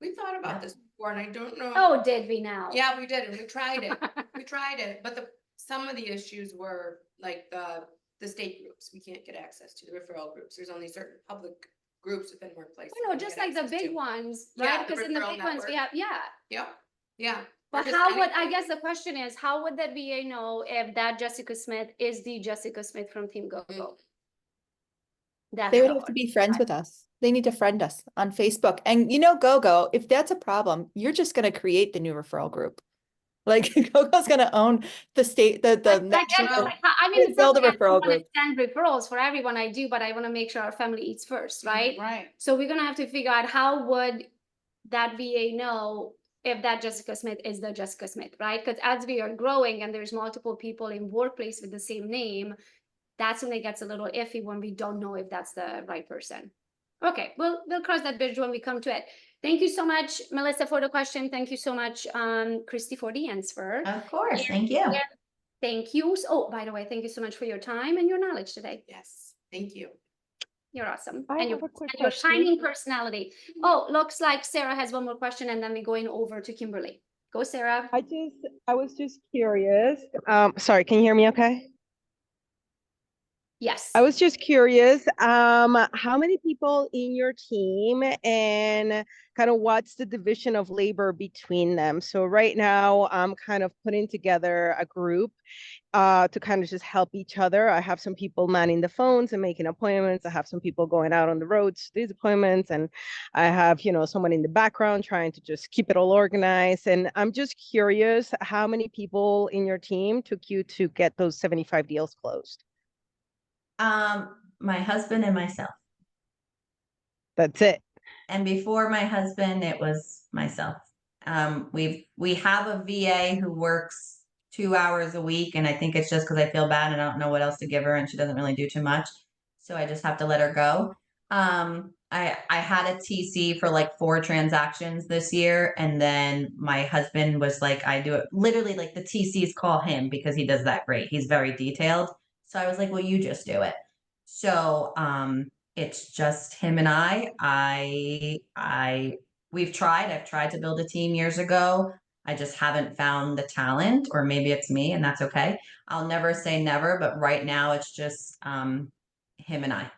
We thought about this before and I don't know. Oh, did we now? Yeah, we did. And we tried it. We tried it. But some of the issues were like the state groups. We can't get access to the referral groups. There's only certain public groups within workplace. Oh, no, just like the big ones, right? Yeah, the Because in the referral big ones we network. have, Yeah. But Or just how would, I anything. guess the question is, how would that VA know if that Jessica Smith is the Jessica Smith from Team GoGo? That's They would how have to it- be friends with us. They need to friend us on Facebook. And you know, GoGo, if that's a problem, you're just going to create the new referral group. Like GoGo's going to own the state, the Like, I national. guess, like, I mean, it's build not a like I referral want to group. send referrals for everyone I do, but I want to make sure our family eats first, right? Right. So we're gonna have to figure out how would that VA know if that Jessica Smith is the Jessica Smith, right? Because as we are growing and there's multiple people in workplace with the same name, that's when it gets a little iffy when we don't know if that's the right person. Okay, we'll cross that bridge when we come to it. Thank you so much, Melissa, for the question. Thank you so much, Kristy, for the answer. Of course. And- Thank you. and Thank you. Oh, by the way, thank you so much for your time and your knowledge today. Yes. Thank you. You're awesome. I And have a quick your question. shining personality. Oh, looks like Sarah has one more question and then we're going over to Kymberly. Go, Sarah. I was just curious. Sorry, can you hear me okay? Yes. I was just curious, how many people in your team and kind of what's the division of labor between them? So right now I'm kind of putting together a group to kind of just help each other. I have some people manning the phones and making appointments. I have some people going out on the roads to these appointments, and I have, someone in the background trying to just keep it all organized. And I'm just curious, how many people in your team took you to get those 75 deals closed? My husband and myself. That's it. And before my husband, it was myself. We have a VA who works 2 hours a week, and I think it's just because I feel bad and I don't know what else to give her, and she doesn't really do too much. So I just have to let her go. I had a TC for like 4 transactions this year, and then my husband was like, I do it literally like the TCs call him because he does that great. He's very detailed. So I was like, well, you just do it. So it's just him and I've tried to build a team years ago. I just haven't found the talent, or maybe it's me, and that's okay. I'll never say never, but right now it's just him and I.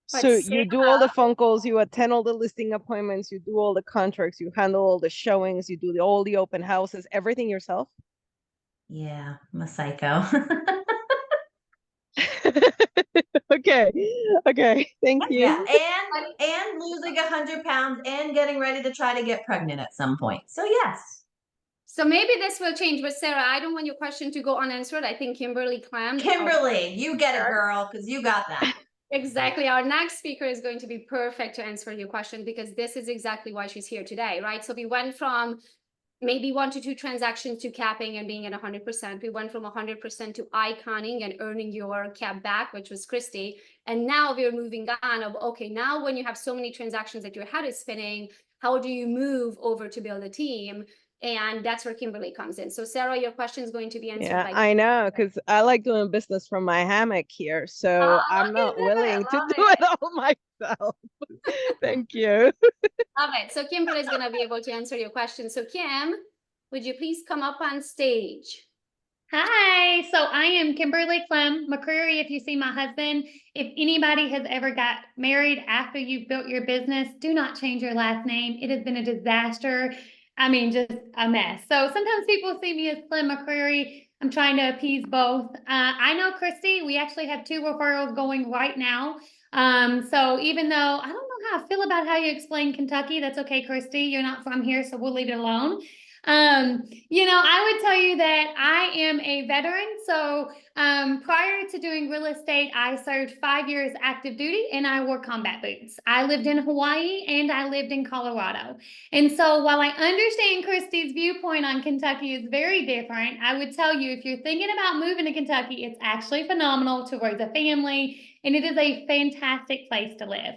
So you do all the phone calls, you attend all the listing appointments, you do all the contracts, you handle all the showings, you do all the open houses, everything yourself? Yeah, I'm a psycho. Okay, thank you. Yeah, and losing 100 pounds and getting ready to try to get pregnant at some point. So yes. So maybe this will change, but Sarah, I don't want your question to go unanswered. I think Kymberly, Clem. Kymberly, you get it, girl, because you got that. Exactly. Our next speaker is going to be perfect to answer your question, because this is exactly why she's here today, right? So we went from maybe 1 to 2 transactions to capping and being at 100%. We went from 100% to iconing and earning your cap back, which was Kristy. And now we're moving on of, okay, now when you have so many transactions that your head is spinning, how do you move over to build a team? And that's where Kymberly comes in. So Sarah, your question is going to be answered. Yeah, I know, because I like doing business from my hammock here, so I'm not willing to do it all myself. Thank you. Love it. So Kymberly is going to be able to answer your question. So Kim, would you please come up on stage? Hi, so I am Kymberly Clem McCreary. If you see my husband, if anybody has ever got married after you've built your business, do not change your last name. It has been a disaster. I mean, just a mess. So sometimes people see me as Clem McCreary. I'm trying to appease both. I know Kristy, we actually have 2 referrals going right now. So even though I don't know how I feel about how you explain Kentucky, that's okay, Kristy. You're not from here, so we'll leave it alone. You know, I would tell you that I am a veteran. So prior to doing real estate, I served 5 years active duty and I wore combat boots. I lived in Hawaii and I lived in Colorado. And so while I understand Kristy's viewpoint on Kentucky is very different, I would tell you if you're thinking about moving to Kentucky, it's actually phenomenal to raise a family and it is a fantastic place to live.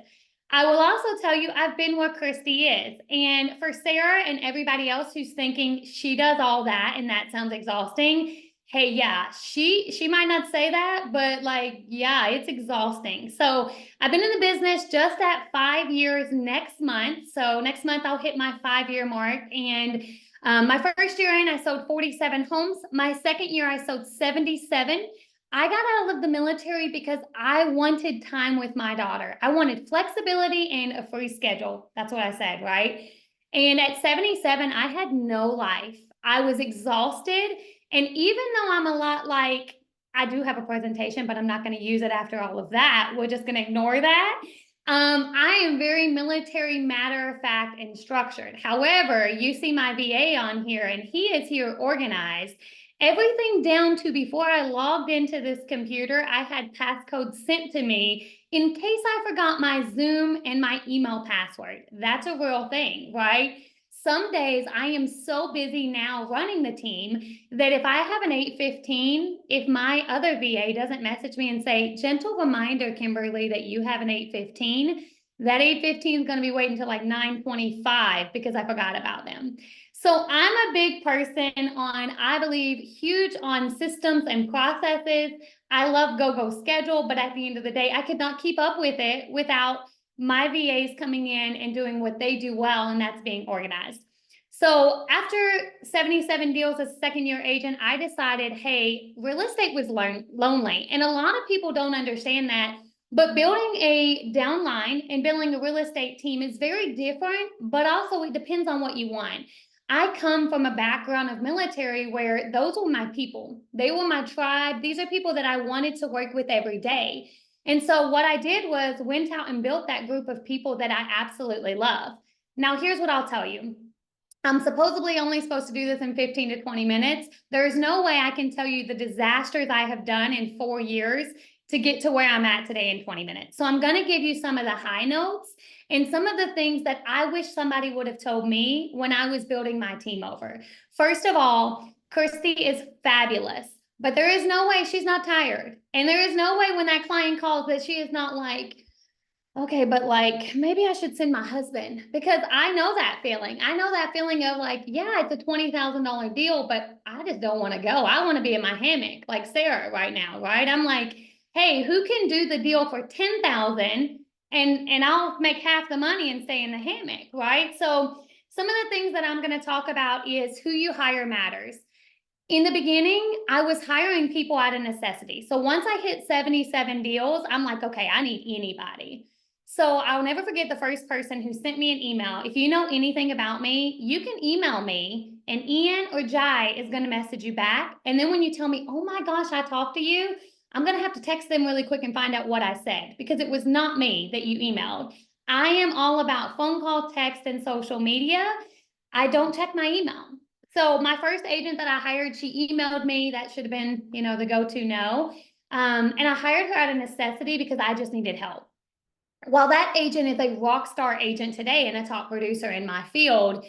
I will also tell you, I've been where Kristy is. And for Sarah and everybody else who's thinking she does all that and that sounds exhausting, hey, yeah, she might not say that, but like, yeah, it's exhausting. So I've been in the business just at 5 years next month. So next month I'll hit my 5-year mark. And my first year in, I sold 47 homes. My second year, I sold 77. I got out of the military because I wanted time with my daughter. I wanted flexibility and a free schedule. That's what I said, right? And at 77, I had no life. I was exhausted. And even though I'm a lot like, I do have a presentation, but I'm not going to use it after all of that. We're just going to ignore that. I am very military, matter of fact, and structured. However, you see my VA on here, and he is here organized. Everything down to before I logged into this computer, I had passcodes sent to me in case I forgot my Zoom and my email password. That's a real thing, right? Some days I am so busy now running the team that if I have an 8:15, if my other VA doesn't message me and say, gentle reminder, Kymberly, that you have an 8:15, that 8:15 is going to be waiting until like 9:25 because I forgot about them. So I'm a big person on, I believe, huge on systems and processes. I love go schedule, but at the end of the day, I could not keep up with it without my VAs coming in and doing what they do well, and that's being organized. So after 77 deals as a second-year agent, I decided, hey, real estate was lonely. And a lot of people don't understand that. But building a downline and building a real estate team is very different, but also it depends on what you want. I come from a background of military where those were my people. They were my tribe. These are people that I wanted to work with every day. And so what I did was went out and built that group of people that I absolutely love. Now, here's what I'll tell you. I'm supposedly only supposed to do this in 15 to 20 minutes. There's no way I can tell you the disasters I have done in 4 years to get to where I'm at today in 20 minutes. So I'm going to give you some of the high notes and some of the things that I wish somebody would have told me when I was building my team over. First of all, Kristy is fabulous, but there is no way she's not tired. And there is no way when that client calls that she is not like, okay, but like, maybe I should send my husband, because I know that feeling. I know that feeling of like, yeah, it's a $20,000 deal, but I just don't want to go. I want to be in my hammock like Sarah right now, right? I'm like, hey, who can do the deal for $10,000 and I'll make half the money and stay in the hammock, right? So some of the things that I'm going to talk about is who you hire matters. In the beginning, I was hiring people out of necessity. So once I hit 77 deals, I'm like, okay, I need anybody. So I'll never forget the first person who sent me an email. If you know anything about me, you can email me and Ian or Jai is going to message you back. And then when you tell me, oh my gosh, I talked to you, I'm going to have to text them really quick and find out what I said, because it was not me that you emailed. I am all about phone call, text, and social media. I don't check my email. So my first agent that I hired, she emailed me. That should have been, you know, the go-to no. And I hired her out of necessity because I just needed help. While that agent is a rock star agent today and a top producer in my field,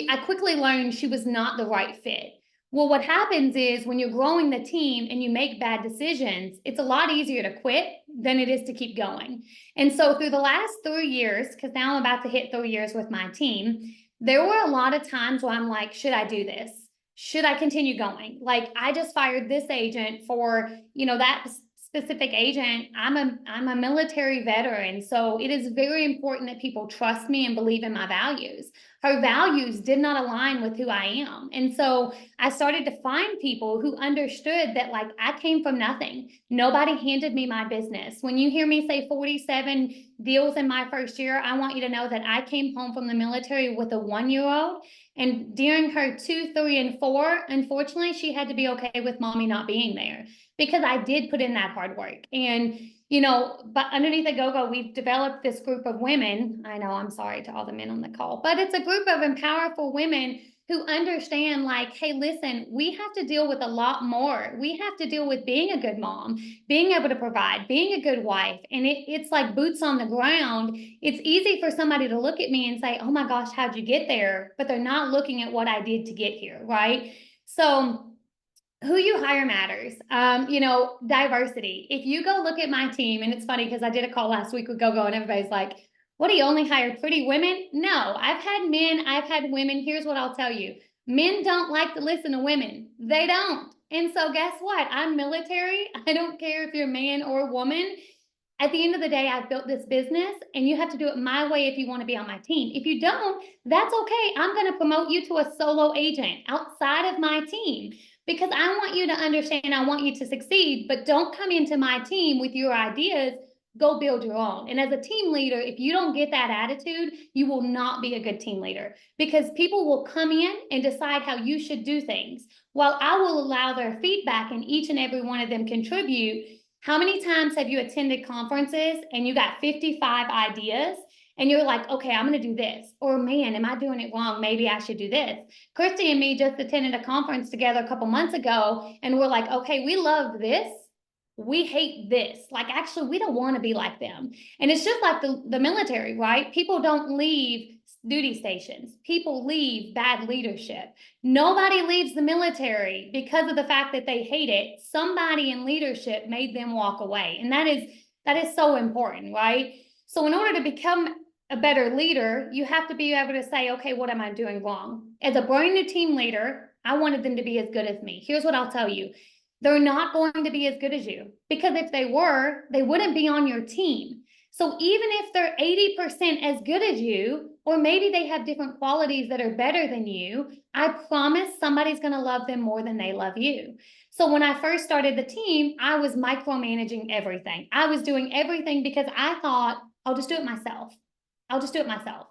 I quickly learned she was not the right fit. Well, what happens is when you're growing the team and you make bad decisions, it's a lot easier to quit than it is to keep going. And so through the last 3 years, because now I'm about to hit 3 years with my team, there were a lot of times where I'm like, should I do this? Should I continue going? Like, I just fired this agent for, that specific agent. I'm a military veteran, so it is very important that people trust me and believe in my values. Her values did not align with who I am. And so I started to find people who understood that, like, I came from nothing. Nobody handed me my business. When you hear me say 47 deals in my first year, I want you to know that I came home from the military with a 1-year-old. And during her 2, 3, and 4, unfortunately, she had to be okay with mommy not being there, because I did put in that hard work. And, but underneath the Go-Go, we've developed this group of women. I know, I'm sorry to all the men on the call, but it's a group of powerful women who understand, like, hey, listen, we have to deal with a lot more. We have to deal with being a good mom, being able to provide, being a good wife. And it's like boots on the ground. It's easy for somebody to look at me and say, oh my gosh, how'd you get there? But they're not looking at what I did to get here, right? So who you hire matters. Diversity. If you go look at my team, and it's funny because I did a call last week with Go-Go and everybody's like, what, do you only hire pretty women? No, I've had men, I've had women. Here's what I'll tell you. Men don't like to listen to women. They don't. And so guess what? I'm military. I don't care if you're a man or a woman. At the end of the day, I've built this business, and you have to do it my way if you want to be on my team. If you don't, that's okay. I'm going to promote you to a solo agent outside of my team, because I want you to understand, I want you to succeed, but don't come into my team with your ideas. Go build your own. And as a team leader, if you don't get that attitude, you will not be a good team leader, because people will come in and decide how you should do things, while I will allow their feedback and each and every one of them contribute. How many times have you attended conferences and you got 55 ideas and you're like, okay, I'm going to do this, or man, am I doing it wrong? Maybe I should do this. Kristy and me just attended a conference together a couple months ago, and we're like, okay, we love this. We hate this. Like, actually, we don't want to be like them. And it's just like the military, right? People don't leave duty stations. People leave bad leadership. Nobody leaves the military because of the fact that they hate it. Somebody in leadership made them walk away. And that is so important, right? So in order to become a better leader, you have to be able to say, okay, what am I doing wrong? As a brand new team leader, I wanted them to be as good as me. Here's what I'll tell you. They're not going to be as good as you, because if they were, they wouldn't be on your team. So even if they're 80% as good as you, or maybe they have different qualities that are better than you, I promise somebody's going to love them more than they love you. So when I first started the team, I was micromanaging everything. I was doing everything because I thought, I'll just do it myself. I'll just do it myself.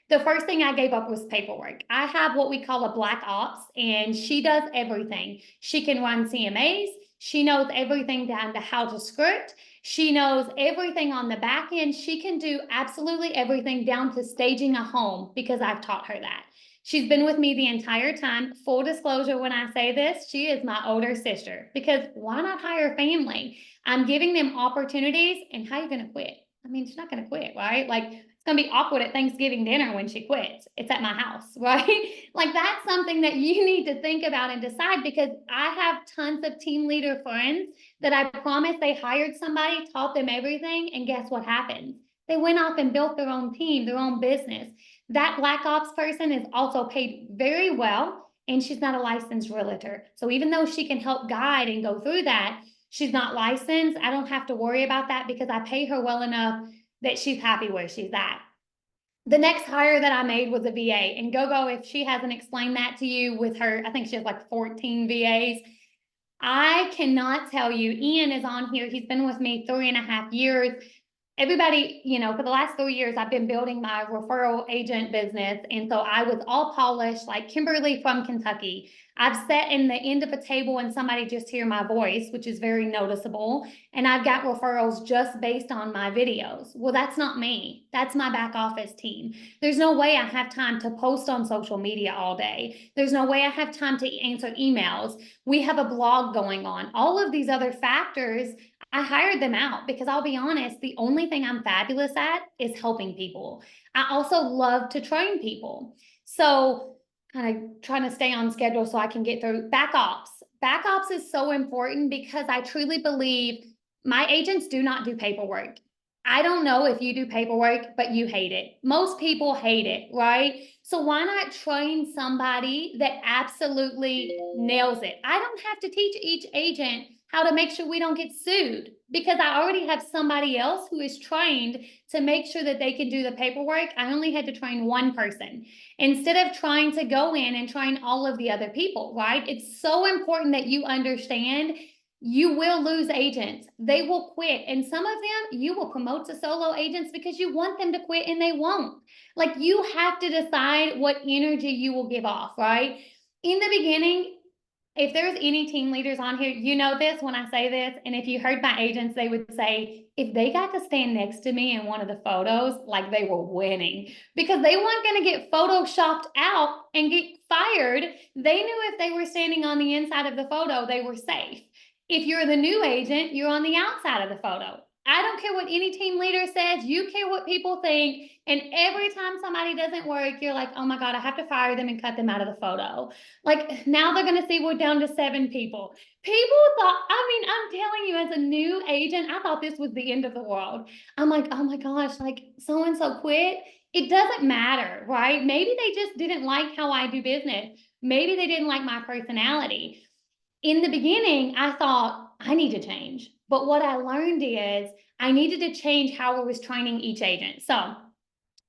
The first thing I gave up was paperwork. I have what we call a black ops, and she does everything. She can run CMAs. She knows everything down to how to script. She knows everything on the back end. She can do absolutely everything down to staging a home, because I've taught her that. She's been with me the entire time. Full disclosure, when I say this, she is my older sister, because why not hire family? I'm giving them opportunities, and how are you going to quit? I mean, she's not going to quit, right? Like, it's going to be awkward at Thanksgiving dinner when she quits. It's at my house, right? Like, that's something that you need to think about and decide, because I have tons of team leader friends that I promise they hired somebody, taught them everything, and guess what happens? They went off and built their own team, their own business. That Black Ops person is also paid very well, and she's not a licensed realtor. So even though she can help guide and go through that, she's not licensed. I don't have to worry about that, because I pay her well enough that she's happy where she's at. The next hire that I made was a VA, and Go-Go, if she hasn't explained that to you with her, I think she has like 14 VAs. I cannot tell you, Ian is on here. He's been with me 3.5 years. Everybody, for the last 3 years, I've been building my referral agent business. And so I was all polished, like Kymberly from Kentucky. I've sat in the end of a table and somebody just hear my voice, which is very noticeable. And I've got referrals just based on my videos. Well, that's not me. That's my back office team. There's no way I have time to post on social media all day. There's no way I have time to answer emails. We have a blog going on. All of these other factors, I hired them out, because I'll be honest, the only thing I'm fabulous at is helping people. I also love to train people. So kind of trying to stay on schedule so I can get through back ops. Back ops is so important because I truly believe my agents do not do paperwork. I don't know if you do paperwork, but you hate it. Most people hate it, right? So why not train somebody that absolutely nails it? I don't have to teach each agent how to make sure we don't get sued because I already have somebody else who is trained to make sure that they can do the paperwork. I only had to train one person instead of trying to go in and train all of the other people, right? It's so important that you understand you will lose agents. They will quit. And some of them you will promote to solo agents because you want them to quit and they won't. Like you have to decide what energy you will give off, right? In the beginning, if there's any team leaders on here, you know this when I say this. And if you heard my agents, they would say, if they got to stand next to me in one of the photos, like they were winning because they weren't going to get photoshopped out and get fired. They knew if they were standing on the inside of the photo, they were safe. If you're the new agent, you're on the outside of the photo. I don't care what any team leader says. You care what people think. And every time somebody doesn't work, you're like, oh my God, I have to fire them and cut them out of the photo. Like now they're going to see we're down to 7 people. People thought, I mean, I'm telling you, as a new agent, I thought this was the end of the world. I'm like, oh my gosh, like so-and-so quit. It doesn't matter, right? Maybe they just didn't like how I do business. Maybe they didn't like my personality. In the beginning, I thought I need to change. But what I learned is I needed to change how I was training each agent. So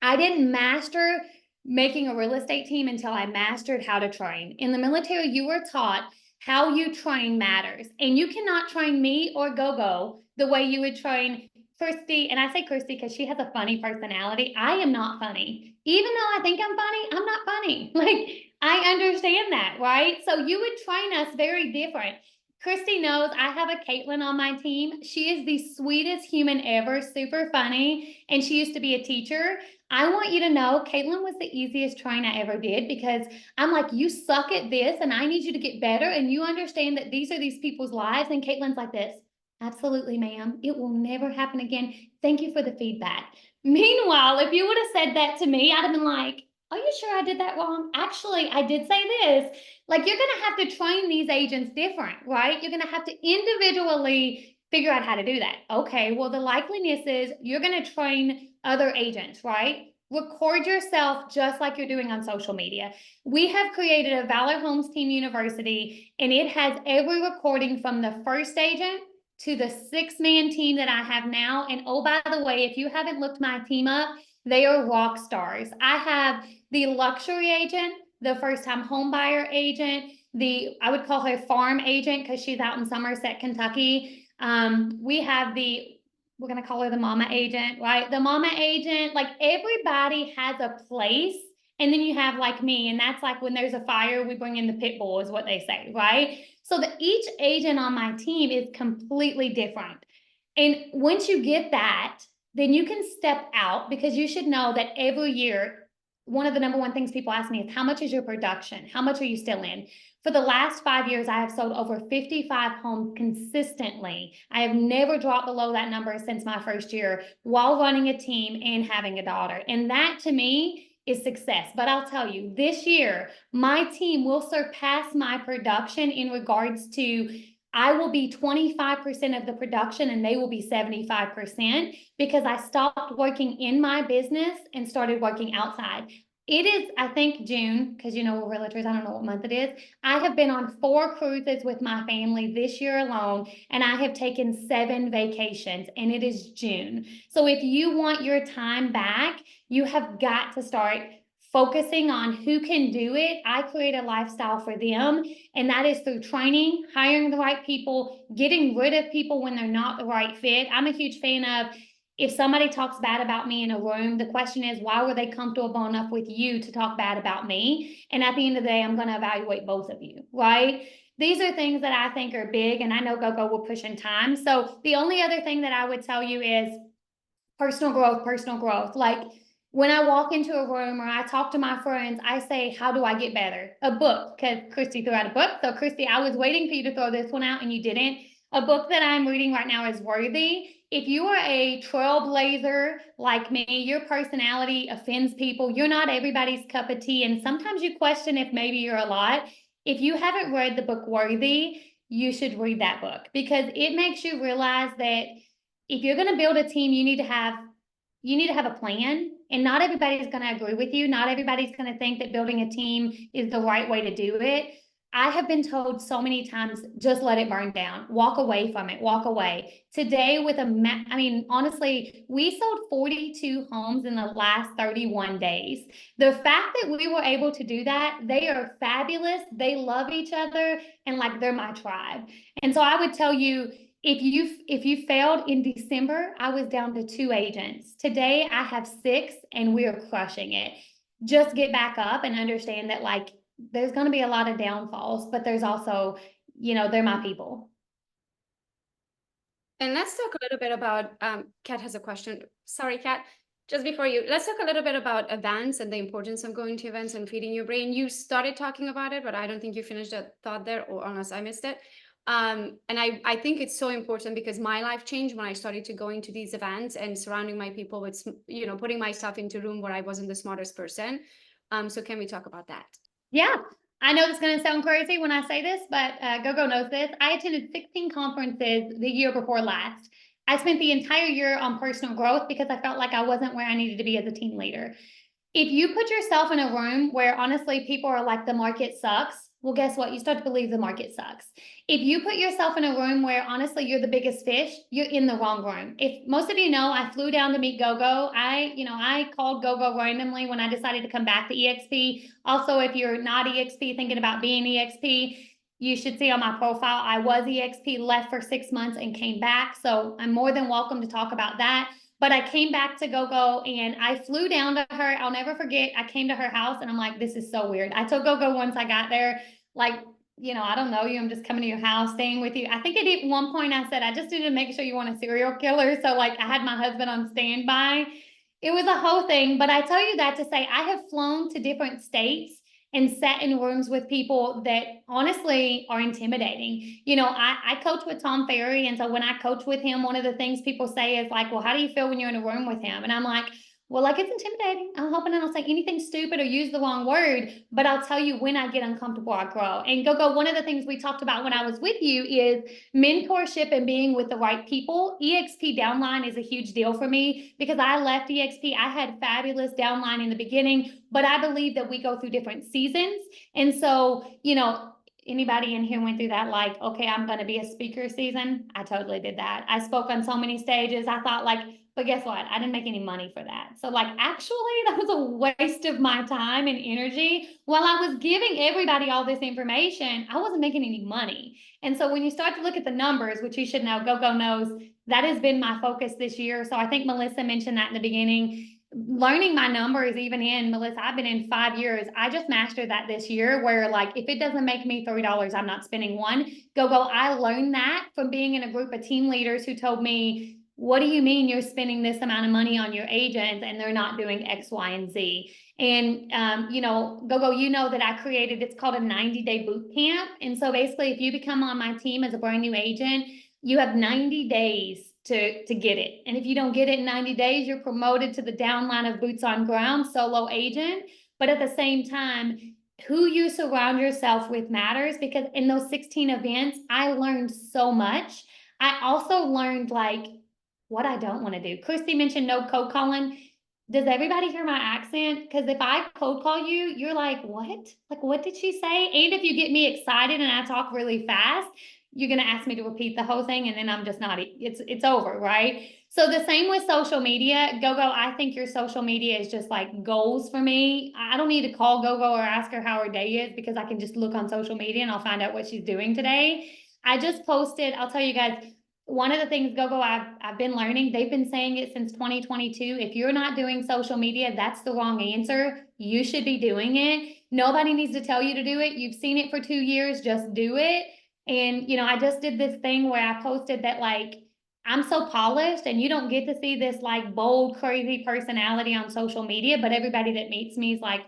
I didn't master making a real estate team until I mastered how to train. In the military, you were taught how you train matters. And you cannot train me or Gogo the way you would train Kristy. And I say Kristy because she has a funny personality. I am not funny. Even though I think I'm funny, I'm not funny. Like, I understand that, right? So you would train us very different. Kristy knows I have a Caitlin on my team. She is the sweetest human ever, super funny, and she used to be a teacher. I want you to know Caitlin was the easiest train I ever did because I'm like, you suck at this and I need you to get better and you understand that these are these people's lives. And Caitlin's like this, absolutely, ma'am. It will never happen again. Thank you for the feedback. Meanwhile, if you would have said that to me, I'd have been like, are you sure I did that wrong? Actually, I did say this. Like, you're going to have to train these agents different, right? You're going to have to individually figure out how to do that. Okay, well, the likeliness is you're going to train other agents, right? Record yourself just like you're doing on social media. We have created a Valor Homes Team University, and it has every recording from the first agent to the 6-man team that I have now. And oh, by the way, if you haven't looked my team up, they are rock stars. I have the luxury agent, the first-time home buyer agent, I would call her farm agent because she's out in Somerset, Kentucky. We have we're going to call her the mama agent, right? The mama agent, like everybody has a place. And then you have like me, and that's like when there's a fire, we bring in the pit bull is what they say, right? So that each agent on my team is completely different. And once you get that, then you can step out because you should know that every year, one of the number one things people ask me is how much is your production? How much are you still in? For the last 5 years, I have sold over 55 homes consistently. I have never dropped below that number since my first year while running a team and having a daughter. And that to me is success. But I'll tell you, this year, my team will surpass my production in regards to I will be 25% of the production and they will be 75% because I stopped working in my business and started working outside. It is, I think, June, because you know, we're realtors, I don't know what month it is. I have been on 4 cruises with my family this year alone, and I have taken 7 vacations, and it is June. So if you want your time back, you have got to start focusing on who can do it. I create a lifestyle for them, and that is through training, hiring the right people, getting rid of people when they're not the right fit. I'm a huge fan of if somebody talks bad about me in a room, the question is, why were they comfortable enough with you to talk bad about me? And at the end of the day, I'm going to evaluate both of you, right? These are things that I think are big, and I know GoGo will push in time. So the only other thing that I would tell you is personal growth, personal growth. Like when I walk into a room or I talk to my friends, I say, how do I get better? A book, because Kristy threw out a book. So Kristy, I was waiting for you to throw this one out and you didn't. A book that I'm reading right now is Worthy. If you are a trailblazer like me, your personality offends people, you're not everybody's cup of tea, and sometimes you question if maybe you're a lot. If you haven't read the book Worthy, you should read that book, because it makes you realize that if you're going to build a team, you need to have a plan, and not everybody's going to agree with you. Not everybody's going to think that building a team is the right way to do it. I have been told so many times, just let it burn down, walk away from it, walk away. Today with honestly, we sold 42 homes in the last 31 days. The fact that we were able to do that, they are fabulous. They love each other, and like, they're my tribe. And so I would tell you, if you failed in December, I was down to 2 agents. Today I have 6, and we are crushing it. Just get back up and understand that, like, there's going to be a lot of downfalls, but there's also, they're my people. And let's talk a little bit about, Kat has a question. Sorry, Kat, just before you, let's talk a little bit about events and the importance of going to events and feeding your brain. You started talking about it, but I don't think you finished that thought there, or unless I missed it. And I think it's so important, because my life changed when I started to go into these events and surrounding my people with, putting myself into a room where I wasn't the smartest person. So can we talk about that? Yeah, I know it's going to sound crazy when I say this, but GoGo knows this. I attended 16 conferences the year before last. I spent the entire year on personal growth because I felt like I wasn't where I needed to be as a team leader. If you put yourself in a room where honestly people are like, the market sucks, well, guess what? You start to believe the market sucks. If you put yourself in a room where honestly you're the biggest fish, you're in the wrong room. If most of you know, I flew down to meet GoGo. I called GoGo randomly when I decided to come back to EXP. Also, if you're not EXP, thinking about being EXP, you should see on my profile, I was EXP, left for 6 months and came back. So I'm more than welcome to talk about that. But I came back to GoGo and I flew down to her. I'll never forget. I came to her house and I'm like, this is so weird. I told GoGo once I got there, like, I don't know you. I'm just coming to your house, staying with you. I think at one point I said, I just need to make sure you want a serial killer. So like, I had my husband on standby. It was a whole thing. But I tell you that to say, I have flown to different states and sat in rooms with people that honestly are intimidating. I coach with Tom Ferry. And so when I coach with him, one of the things people say is like, well, how do you feel when you're in a room with him? And I'm like, well, like, it's intimidating. I'm hoping I don't say anything stupid or use the wrong word, but I'll tell you, when I get uncomfortable, I grow. And GoGo, one of the things we talked about when I was with you is mentorship and being with the right people. EXP downline is a huge deal for me because I left EXP. I had fabulous downline in the beginning, but I believe that we go through different seasons. And so, anybody in here went through that, like, okay, I'm going to be a speaker season? I totally did that. I spoke on so many stages. I thought like, but guess what? I didn't make any money for that. So like, actually that was a waste of my time and energy. While I was giving everybody all this information, I wasn't making any money. And so when you start to look at the numbers, which you should know, GoGo knows, that has been my focus this year. So I think Melissa mentioned that in the beginning. Learning my numbers, even in Melissa, I've been in 5 years. I just mastered that this year, where like, if it doesn't make me $3, I'm not spending one. GoGo, I learned that from being in a group of team leaders who told me, what do you mean you're spending this amount of money on your agents and they're not doing X, Y, and Z? And, GoGo, that I created, it's called a 90-day boot camp. And so basically, if you become on my team as a brand new agent, you have 90 days to get it. And if you don't get it in 90 days, you're promoted to the downline of boots on ground solo agent. But at the same time, who you surround yourself with matters, because in those 16 events, I learned so much. I also learned like what I don't want to do. Kristy mentioned no cold calling. Does everybody hear my accent? Because if I cold call you, you're like, what? Like, what did she say? And if you get me excited and I talk really fast, you're going to ask me to repeat the whole thing, and then I'm just not, it's over, right? So the same with social media. GoGo, I think your social media is just like goals for me. I don't need to call GoGo or ask her how her day is, because I can just look on social media and I'll find out what she's doing today. I just posted, I'll tell you guys, one of the things, GoGo, I've been learning, they've been saying it since 2022. If you're not doing social media, that's the wrong answer. You should be doing it. Nobody needs to tell you to do it. You've seen it for 2 years, just do it. And, I just did this thing where I posted that, like, I'm so polished and you don't get to see this like bold, crazy personality on social media, but everybody that meets me is like,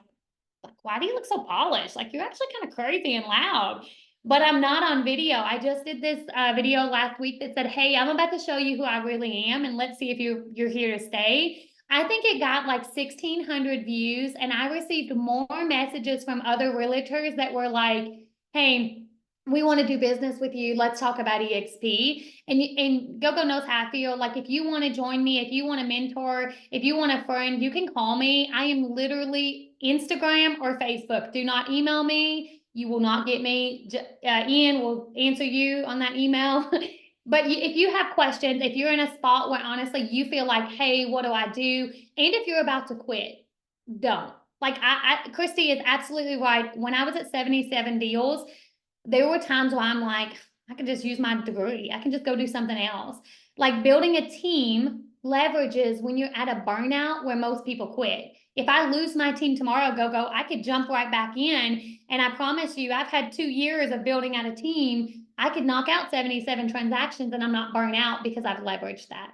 why do you look so polished? Like, you're actually kind of crazy and loud. but I'm not on video. I just did this video last week that said, hey, I'm about to show you who I really am, and let's see if you're here to stay. I think it got like 1,600 views, and I received more messages from other realtors that were like, hey, we want to do business with you. Let's talk about EXP. And GoGo knows how I feel. Like, if you want to join me, if you want a mentor, if you want a friend, you can call me. I am literally Instagram or Facebook. Do not email me. You will not get me. Ian will answer you on that email. But if you have questions, if you're in a spot where honestly you feel like, hey, what do I do? And if you're about to quit, don't. Like, Kristy is absolutely right. When I was at 77 deals, there were times where I'm like, I could just use my degree. I can just go do something else. Like, building a team leverages when you're at a burnout where most people quit. If I lose my team tomorrow, GoGo, I could jump right back in. And I promise you, I've had 2 years of building out a team. I could knock out 77 transactions and I'm not burnt out because I've leveraged that.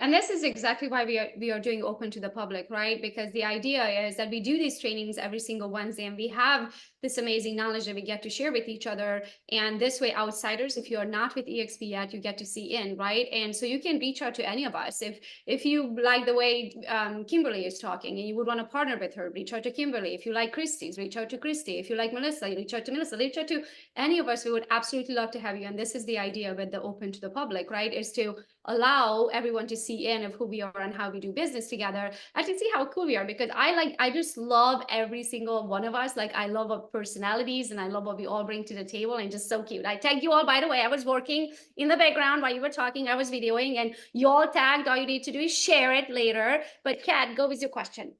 And this is exactly why we are doing open to the public, right? Because the idea is that we do these trainings every single Wednesday, and we have this amazing knowledge that we get to share with each other. And this way, outsiders, if you are not with EXP yet, you get to see in, right? And so you can reach out to any of us. If you like the way Kymberly is talking and you would want to partner with her, reach out to Kymberly. If you like Kristy's, reach out to Kristy. If you like Melissa, reach out to Melissa. Reach out to any of us. We would absolutely love to have you. And this is the idea with the open to the public, right? Is to allow everyone to see in of who we are and how we do business together. I can see how cool we are, because I just love every single one of us. Like, I love our personalities and I love what we all bring to the table, and just so cute. I tagged you all, by the way. I was working in the background while you were talking. I was videoing, and you all tagged. All you need to do is share it later. But Kat, go with your question.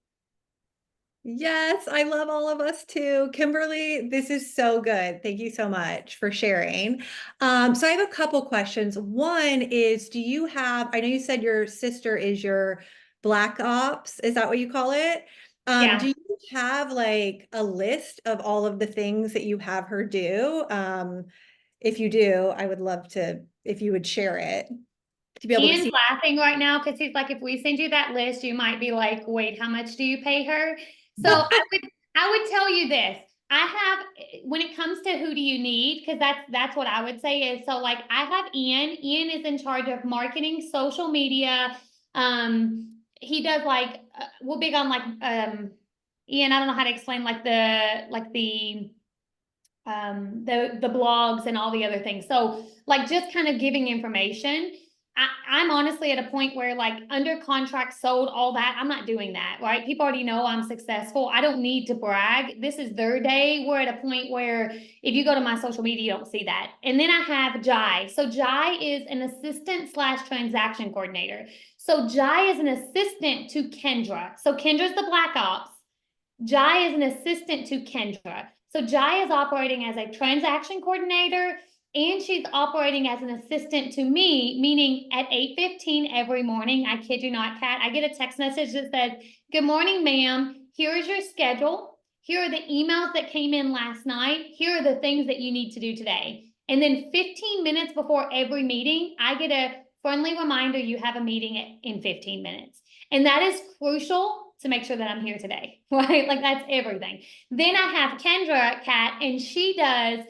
Yes, I love all of us too. Kymberly, this is so good. Thank you so much for sharing. So I have a couple questions. One is, do you have, I know you said your sister is your Black Ops, is that what you call it? Yeah. Do you have like a list of all of the things that you have her do? If you do, I would love to, if you would share it. To be able to Ian's see. laughing right now because he's like, if we send you that list, you might be like, wait, how much do you pay her? So I would tell you this. I have, when it comes to who do you need, because that's what I would say is, so like, I have Ian. Ian is in charge of marketing, social media. He does like, we're big on like, Ian, I don't know how to explain like the blogs and all the other things. So like, just kind of giving information. I'm honestly at a point where, like, under contract, sold, all that, I'm not doing that, right? People already know I'm successful. I don't need to brag. This is their day. We're at a point where if you go to my social media, you don't see that. And then I have Jai. So Jai is an assistant / transaction coordinator. So Jai is an assistant to Kendra. So Kendra's the Black Ops. Jai is an assistant to Kendra. So Jai is operating as a transaction coordinator, and she's operating as an assistant to me, meaning at 8:15 every morning, I kid you not, Kat, I get a text message that says, good morning, ma'am. Here is your schedule. Here are the emails that came in last night. Here are the things that you need to do today. And then 15 minutes before every meeting, I get a friendly reminder you have a meeting in 15 minutes. And that is crucial to make sure that I'm here today, right? Like, that's everything. Then I have Kendra, Kat, and she does.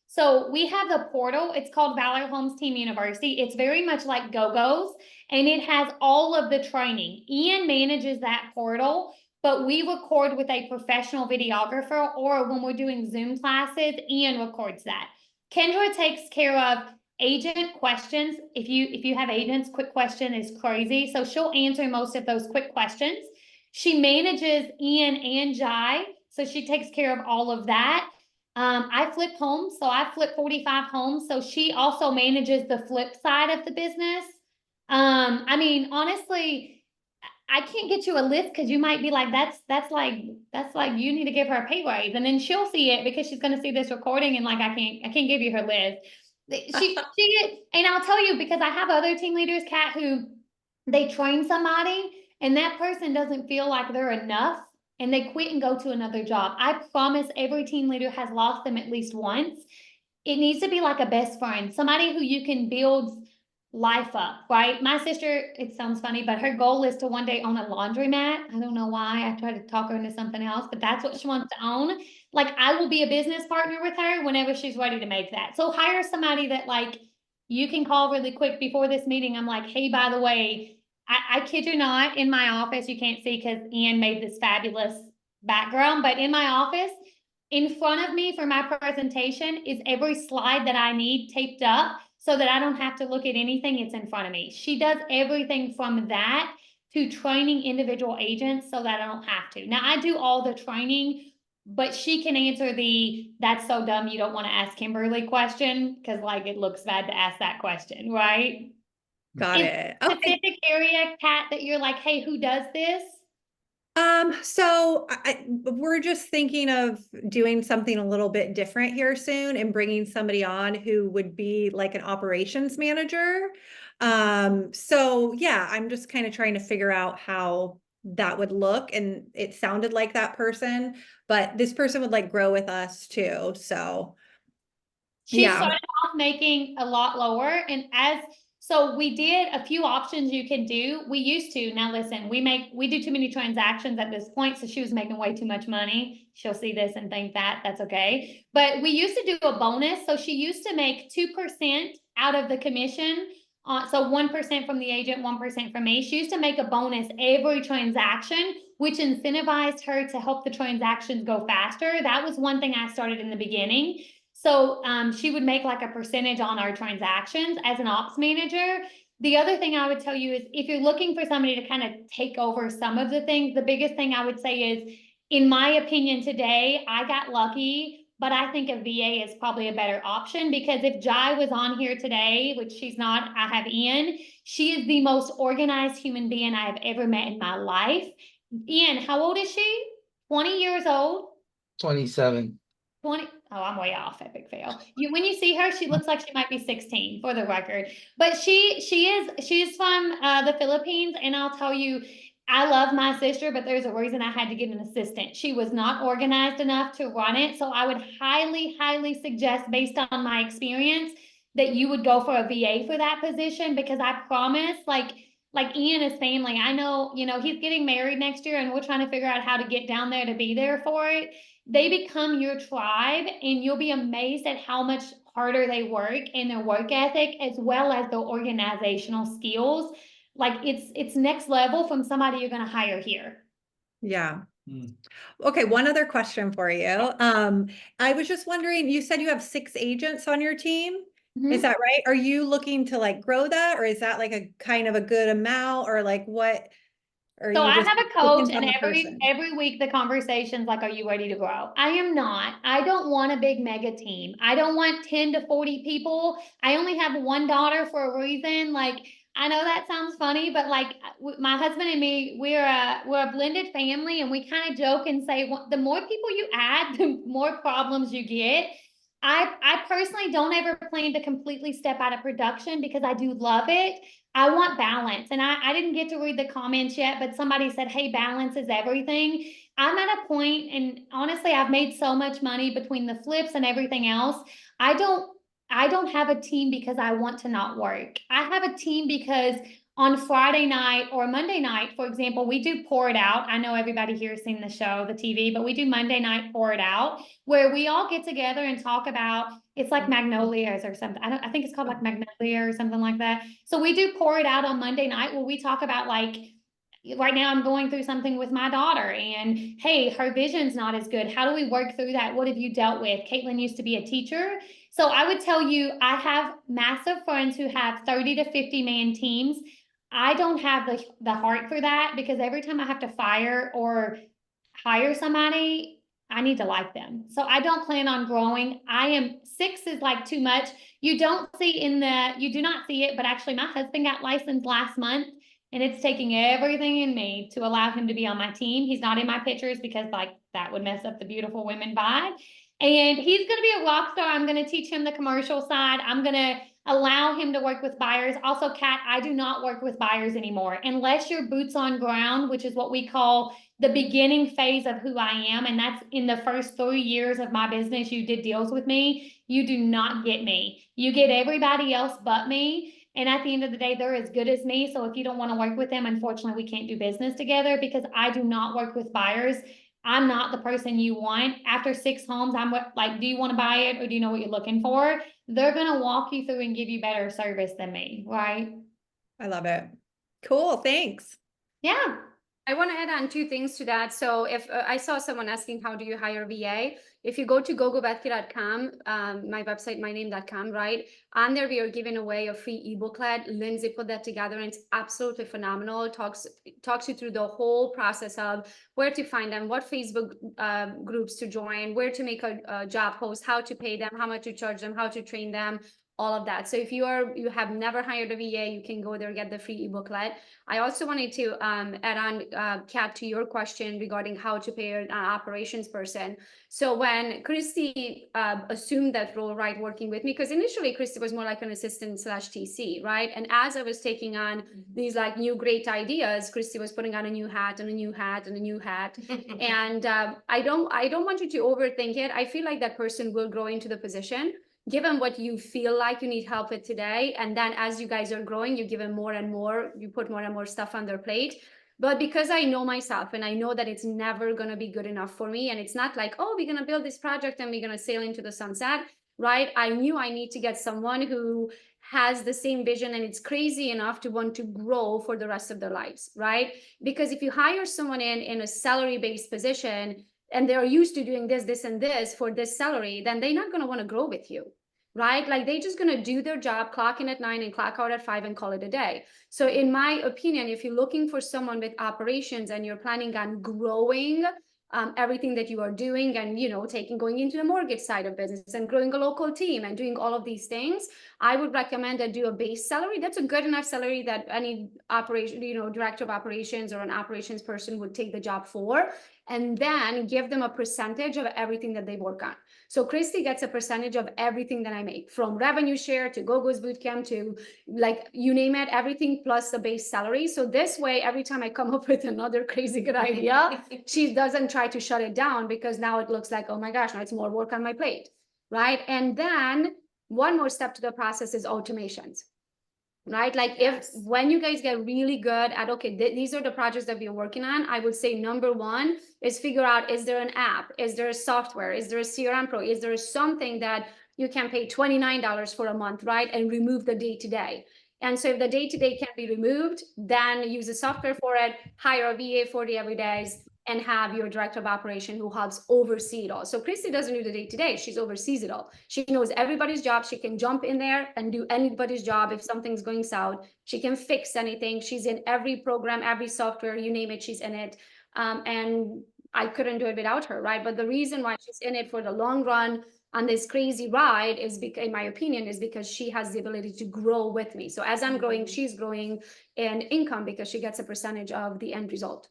So we have the portal. It's called Valor Homes Team University. It's very much like GoGo's, and it has all of the training. Ian manages that portal, but we record with a professional videographer, or when we're doing Zoom classes, Ian records that. Kendra takes care of agent questions. If you have agents, quick question is crazy. So she'll answer most of those quick questions. She manages Ian and Jai, so she takes care of all of that. I flip homes, so I flip 45 homes. So she also manages the flip side of the business. I mean, honestly, I can't get you a list because you might be like, that's like you need to give her a pay raise, and then she'll see it because she's going to see this recording, and like, I can't give you her list. She and I'll tell you, because I have other team leaders, Kat, who they train somebody and that person doesn't feel like they're enough, and they quit and go to another job. I promise every team leader has lost them at least once. It needs to be like a best friend, somebody who you can build life up, right? My sister, it sounds funny, but her goal is to one day own a laundromat. I don't know why. I try to talk her into something else, but that's what she wants to own. like I will be a business partner with her whenever she's ready to make that. So hire somebody that like you can call really quick before this meeting. I'm like, hey, by the way, I kid you not, in my office, you can't see because Ian made this fabulous background, but in my office, in front of me for my presentation is every slide that I need taped up so that I don't have to look at anything. It's in front of me. She does everything from that to training individual agents so that I don't have to. Now I do all the training, but she can answer the, that's so dumb, you don't want to ask Kymberly question, because like it looks bad to ask that question, right? Got it. Okay. Specific area, Kat, that you're like, hey, who does this? So we're just thinking of doing something a little bit different here soon and bringing somebody on who would be like an operations manager. So yeah, I'm just kind of trying to figure out how that would look, and it sounded like that person, but this person would like grow with us too. So She started off making a lot lower, and so we did a few options you can do. We used to, now listen, we do too many transactions at this point, so she was making way too much money. She'll see this and think that's okay. But we used to do a bonus. So she used to make 2% out of the commission. So 1% from the agent, 1% from me. She used to make a bonus every transaction, which incentivized her to help the transactions go faster. That was one thing I started in the beginning. So she would make like a percentage on our transactions as an ops manager. The other thing I would tell you is if you're looking for somebody to kind of take over some of the things, the biggest thing I would say is, in my opinion today, I got lucky, but I think a VA is probably a better option, because if Jai was on here today, which she's not, I have Ian, she is the most organized human being I have ever met in my life. Ian, how old is she? 20 years old? 27. 20. Oh, I'm way off. Epic fail. When you see her, she looks like she might be 16 for the record, but she's from the Philippines. And I'll tell you, I love my sister, but there's a reason I had to get an assistant. She was not organized enough to run it. So I would highly, highly suggest, based on my experience, that you would go for a VA for that position, because I promise, like Ian is family. I know, he's getting married next year and we're trying to figure out how to get down there to be there for it. They become your tribe, and you'll be amazed at how much harder they work and their work ethic, as well as their organizational skills. Like it's next level from somebody you're going to hire here. Yeah. Okay. One other question for you. I was just wondering, you said you have 6 agents on your team. Is that right? Are you looking to like grow that, or is that like a kind of a good amount, or like what? So I have a coach, and every week the conversation's like, are you ready to grow? I am not. I don't want a big mega team. I don't want 10 to 40 people. I only have one daughter for a reason. Like, I know that sounds funny, but like my husband and me, we're a blended family, and we kind of joke and say, the more people you add, the more problems you get. I personally don't ever plan to completely step out of production, because I do love it. I want balance. And I didn't get to read the comments yet, but somebody said, hey, balance is everything. I'm at a point, and honestly, I've made so much money between the flips and everything else. I don't have a team because I want to not work. I have a team because on Friday night or Monday night, for example, we do Pour It Out. I know everybody here has seen the show, the TV, but we do Monday night Pour It Out, where we all get together and talk about, it's like Magnolias or something. I think it's called like Magnolia or something like that. So we do Pour It Out on Monday night, where we talk about, like, right now I'm going through something with my daughter, and hey, her vision's not as good. How do we work through that? What have you dealt with? Caitlin used to be a teacher. So I would tell you, I have massive friends who have 30 to 50 man teams. I don't have the heart for that, because every time I have to fire or hire somebody, I need to like them. So I don't plan on growing. 6 is like too much. You do not see it, but actually my husband got licensed last month, and it's taking everything in me to allow him to be on my team. He's not in my pictures because like that would mess up the beautiful women vibe. And he's going to be a rock star. I'm going to teach him the commercial side. I'm going to allow him to work with buyers. Also, Kat, I do not work with buyers anymore unless you're boots on ground, which is what we call the beginning phase of who I am. And that's in the first 3 years of my business. You did deals with me. You do not get me. You get everybody else but me. And at the end of the day, they're as good as me. So if you don't want to work with them, unfortunately, we can't do business together, because I do not work with buyers. I'm not the person you want. After 6 homes, I'm like, do you want to buy it or do you know what you're looking for? They're going to walk you through and give you better service than me, right? I love it. Cool. Thanks. Yeah. I want to add on 2 things to that. So if I saw someone asking, how do you hire VA? If you go to gogobethke.com, my website, myname.com, right? On there, we are giving away a free ebooklet. Lindsay put that together and it's absolutely phenomenal. It talks you through the whole process of where to find them, what Facebook groups to join, where to make a job post, how to pay them, how much to charge them, how to train them, all of that. So if you have never hired a VA, you can go there, get the free ebooklet. I also wanted to add on, Kat, to your question regarding how to pay an operations person. So when Kristy assumed that role, right, working with me, because initially Kristy was more like an assistant / TC, right? And as I was taking on these like new great ideas, Kristy was putting on a new hat and a new hat and a new hat. And I don't want you to overthink it. I feel like that person will grow into the position. Give them what you feel like you need help with today. And then as you guys are growing, you give them more and more, you put more and more stuff on their plate. But because I know myself and I know that it's never going to be good enough for me. And it's not like, oh, we're going to build this project and we're going to sail into the sunset, right? I knew I need to get someone who has the same vision and it's crazy enough to want to grow for the rest of their lives, right? Because if you hire someone in a salary-based position, and they're used to doing this, and this for this salary, then they're not going to want to grow with you, right? Like they're just going to do their job, clock in at 9 and clock out at 5 and call it a day. So in my opinion, if you're looking for someone with operations and you're planning on growing everything that you are doing and, you know, going into the mortgage side of business and growing a local team and doing all of these things, I would recommend that do a base salary. That's a good enough salary that any operation, you know, director of operations or an operations person would take the job for, and then give them a percentage of everything that they work on. So Kristy gets a percentage of everything that I make, from revenue share to GoGo's Bootcamp to like, you name it, everything plus the base salary. So this way, every time I come up with another crazy good idea, she doesn't try to shut it down, because now it looks like, oh my gosh, now it's more work on my plate, right? And then one more step to the process is automations. Right? Like when you guys get really good at, okay, these are the projects that we're working on, I would say number 1 is figure out, is there an app? Is there a software? Is there a CRM Pro? Is there something that you can pay $29 for a month, right? And remove the day-to-day. And so if the day-to-day can be removed, then use a software for it, hire a VA for the everydays, and have your director of operation who helps oversee it all. So Kristy doesn't do the day-to-day, she oversees it all. She knows everybody's job. She can jump in there and do anybody's job. If something's going south, she can fix anything. She's in every program, every software, you name it, she's in it. And I couldn't do it without her, right? But the reason why she's in it for the long run on this crazy ride is because, in my opinion, is because she has the ability to grow with me. So as I'm growing, she's growing in income because she gets a percentage of the end result.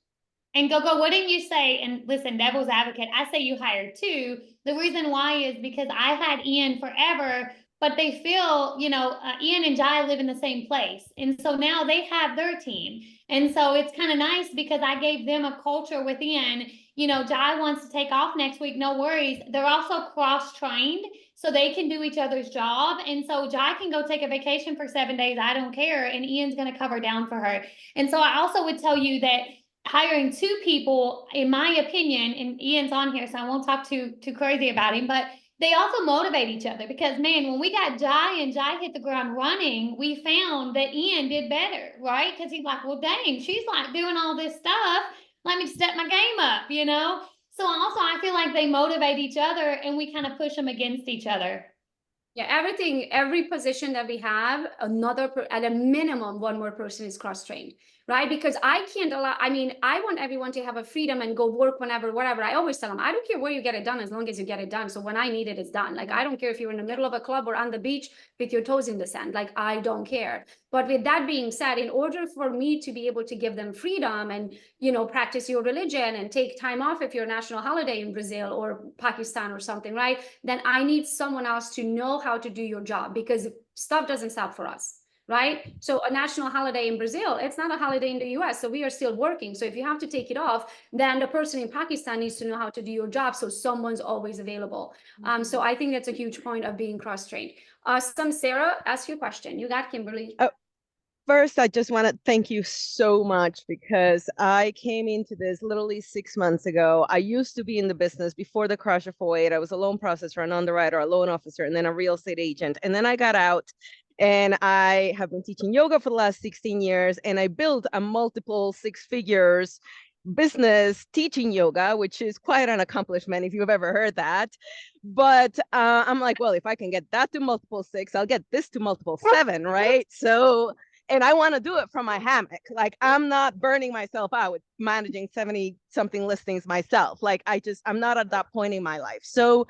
And Gogo, what didn't you say? And listen, devil's advocate, I say you hired 2. The reason why is because I had Ian forever, but they feel, you know, Ian and Jai live in the same place. And so now they have their team. And so it's kind of nice because I gave them a culture with Ian. You know, Jai wants to take off next week, no worries. They're also cross-trained, so they can do each other's job. And so Jai can go take a vacation for 7 days, I don't care, and Ian's going to cover down for her. And so I also would tell you that hiring 2 people, in my opinion, and Ian's on here, so I won't talk too crazy about him, but they also motivate each other, because man, when we got Jai and Jai hit the ground running, we found that Ian did better, right? Because he's like, well, dang, she's like doing all this stuff. Let me step my game up, you know? So also I feel like they motivate each other and we kind of push them against each other. Yeah, every position that we have, at a minimum, one more person is cross-trained, right? Because I can't allow, I mean, I want everyone to have a freedom and go work whenever, whatever. I always tell them, I don't care where you get it done, as long as you get it done. So when I need it, it's done. Like, I don't care if you're in the middle of a club or on the beach with your toes in the sand, like, I don't care. But with that being said, in order for me to be able to give them freedom and, you know, practice your religion and take time off if you're a national holiday in Brazil or Pakistan or something, right? Then I need someone else to know how to do your job, because stuff doesn't stop for us, right? So a national holiday in Brazil, it's not a holiday in the US, so we are still working. So if you have to take it off, then the person in Pakistan needs to know how to do your job, so someone's always available. So I think that's a huge point of being cross-trained. Sarah, ask your question. You got Kymberly. Oh, First, I just want to thank you so much because I came into this literally 6 months ago. I used to be in the business before the crash of 08. I was a loan processor, an underwriter, a loan officer, and then a real estate agent. And then I got out and I have been teaching yoga for the last 16 years. And I built a multiple six figures business teaching yoga, which is quite an accomplishment if you've ever heard that. But I'm like, well, if I can get that to multiple six, I'll get this to multiple seven, right? So and I want to do it from my hammock. Like, I'm not burning myself out with managing 70 something listings myself. Like, I'm not at that point in my life. So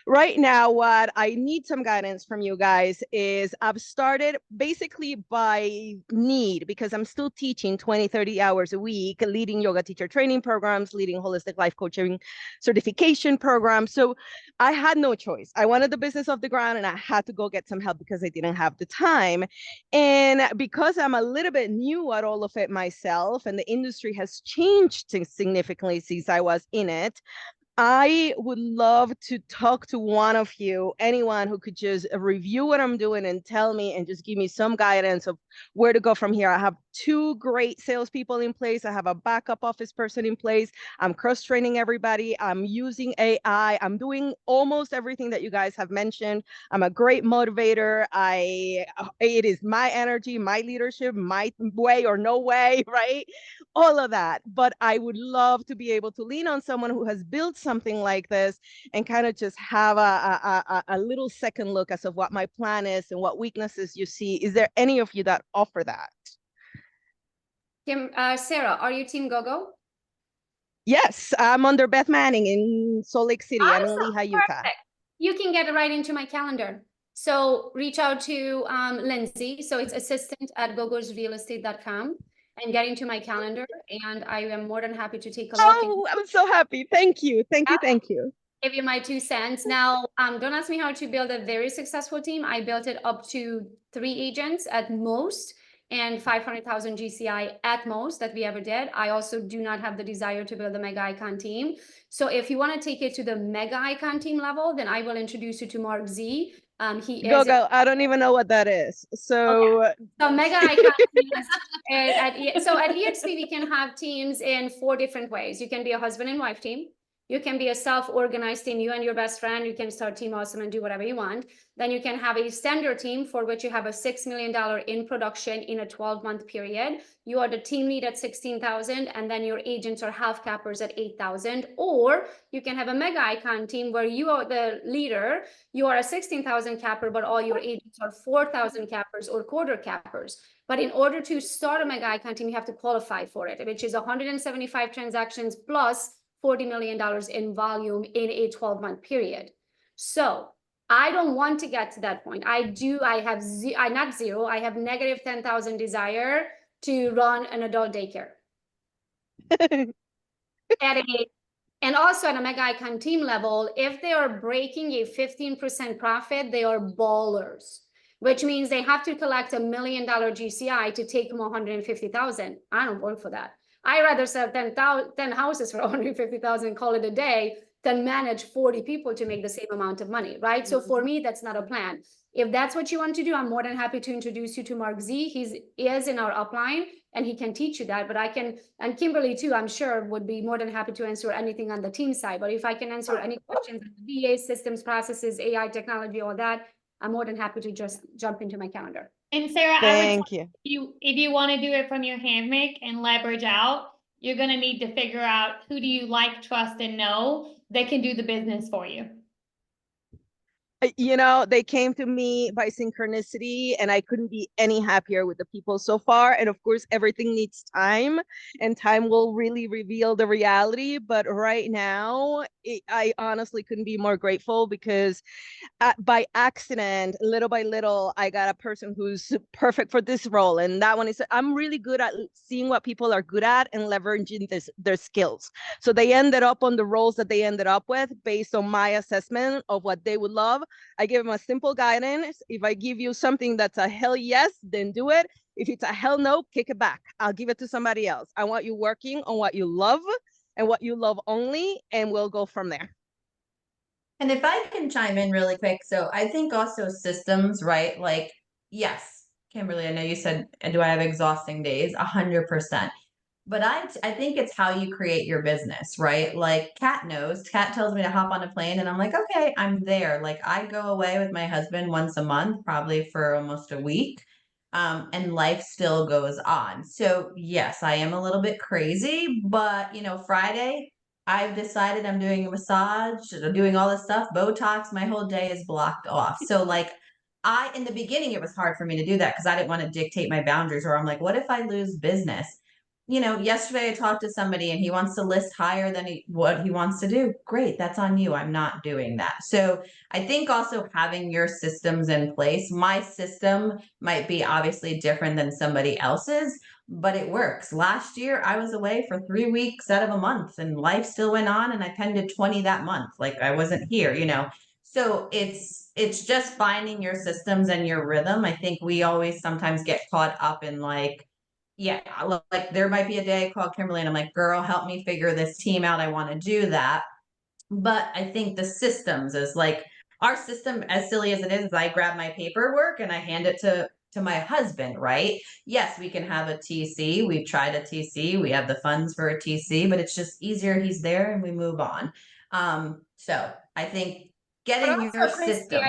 right now, what I need some guidance from you guys is I've started basically by need, because I'm still teaching 20, 30 hours a week, leading yoga teacher training programs, leading holistic life coaching certification programs. So I had no choice. I wanted the business off the ground and I had to go get some help because I didn't have the time. And because I'm a little bit new at all of it myself, and the industry has changed significantly since I was in it, I would love to talk to one of you, anyone who could just review what I'm doing and tell me and just give me some guidance of where to go from here. I have 2 great salespeople in place. I have a backup office person in place. I'm cross-training everybody. I'm using AI. I'm doing almost everything that you guys have mentioned. I'm a great motivator. It is my energy, my leadership, my way or no way, right? All of that. But I would love to be able to lean on someone who has built something like this and kind of just have a little second look as of what my plan is and what weaknesses you see. Is there any of you that offer that? Sarah, are you Team GoGo? Yes, I'm under Beth Manning in Salt Lake City. I'm in Awesome, Lehi, Utah. perfect. You can get right into my calendar. So reach out to Lindsay. So it's assistant@gogosrealestate.com and get into my calendar. And I am more than happy to take a look. Oh, I'm so happy. Thank you. Thank you. Thank you. Give you my 2 cents. Now, don't ask me how to build a very successful team. I built it up to 3 agents at most and 500,000 GCI at most that we ever did. I also do not have the desire to build a mega icon team. So if you want to take it to the mega icon team level, then I will introduce you to Mark Z. He is I don't even know what that is. So, okay. So mega icon teams at EXP, we can have teams in 4 different ways. You can be a husband and wife team. You can be a self-organized team, you and your best friend. You can start Team Awesome and do whatever you want. Then you can have a standard team for which you have a $6 million in production in a 12-month period. You are the team lead at 16,000, and then your agents are half cappers at 8,000. Or you can have a mega icon team where you are the leader. You are a 16,000 capper, but all your agents are 4,000 cappers or quarter cappers. But in order to start a mega icon team, you have to qualify for it, which is 175 transactions plus $40 million in volume in a 12-month period. So I don't want to get to that point. I have not zero, I have negative 10,000 desire to run an adult daycare. And also at a mega icon team level, if they are breaking a 15% profit, they are ballers, which means they have to collect $1 million GCI to take them 150,000. I don't work for that. I rather sell 10 houses for 150,000 and call it a day than manage 40 people to make the same amount of money, right? So for me, that's not a plan. If that's what you want to do, I'm more than happy to introduce you to Mark Z. He is in our upline and he can teach you that, but I can, and Kymberly too, I'm sure would be more than happy to answer anything on the team side. But if I can answer any questions, VA systems, processes, AI technology, all that, I'm more than happy to just jump into my calendar. And Sarah, Thank if you want to do it from your hammock and leverage out, you're going to need to figure out who do you like, trust, and know that can do the business for you. You know, they came to me by synchronicity and I couldn't be any happier with the people so far. And of course, everything needs time and time will really reveal the reality. But right now, I honestly couldn't be more grateful because by accident, little by little, I got a person who's perfect for this role. And that one is, I'm really good at seeing what people are good at and leveraging their skills. So they ended up on the roles that they ended up with based on my assessment of what they would love. I give them a simple guidance. If I give you something that's a hell yes, then do it. If it's a hell no, kick it back. I'll give it to somebody else. I want you working on what you love and what you love only, and we'll go from there. And if I can chime in really quick. So I think also systems, right? Like, yes, Kymberly, I know you said, do I have exhausting days? 100%. But I think it's how you create your business, right? Like Kat knows, Kat tells me to hop on a plane and I'm like, okay, I'm there. Like I go away with my husband once a month, probably for almost a week. And life still goes on. So yes, I am a little bit crazy, but Friday, I've decided I'm doing a massage, I'm doing all this stuff, Botox, my whole day is blocked off. So like in the beginning, it was hard for me to do that because I didn't want to dictate my boundaries, or I'm like, what if I lose business? Yesterday I talked to somebody and he wants to list higher than what he wants to do. Great, that's on you. I'm not doing that. So I think also having your systems in place, my system might be obviously different than somebody else's, but it works. Last year I was away for 3 weeks out of a month and life still went on and I pended 20 that month. Like I wasn't here, So it's just finding your systems and your rhythm. I think we always sometimes get caught up in like, yeah, like there might be a day I call Kymberly and I'm like, girl, help me figure this team out. I want to do that. But I think the systems is like our system, as silly as it is I grab my paperwork and I hand it to my husband, right? Yes, we can have a TC. We've tried a TC. We have the funds for a TC, but it's just easier. He's there and we move on. So I think getting your Kristy, system.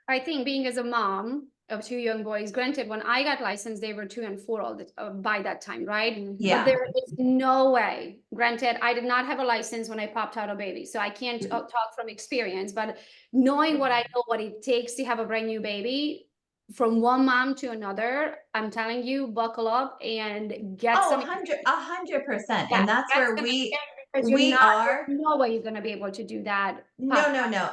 I think being as a mom of 2 young boys, granted, when I got licensed, they were 2 and 4 by that time, right? Yeah. But there is no way, granted, I did not have a license when I popped out a baby, so I can't talk from experience, but knowing what I know, what it takes to have a brand new baby, from one mom to another, I'm telling you, buckle up and get some. 100%. Yeah, And that's where we are. There's no way you're gonna be able to do that. No.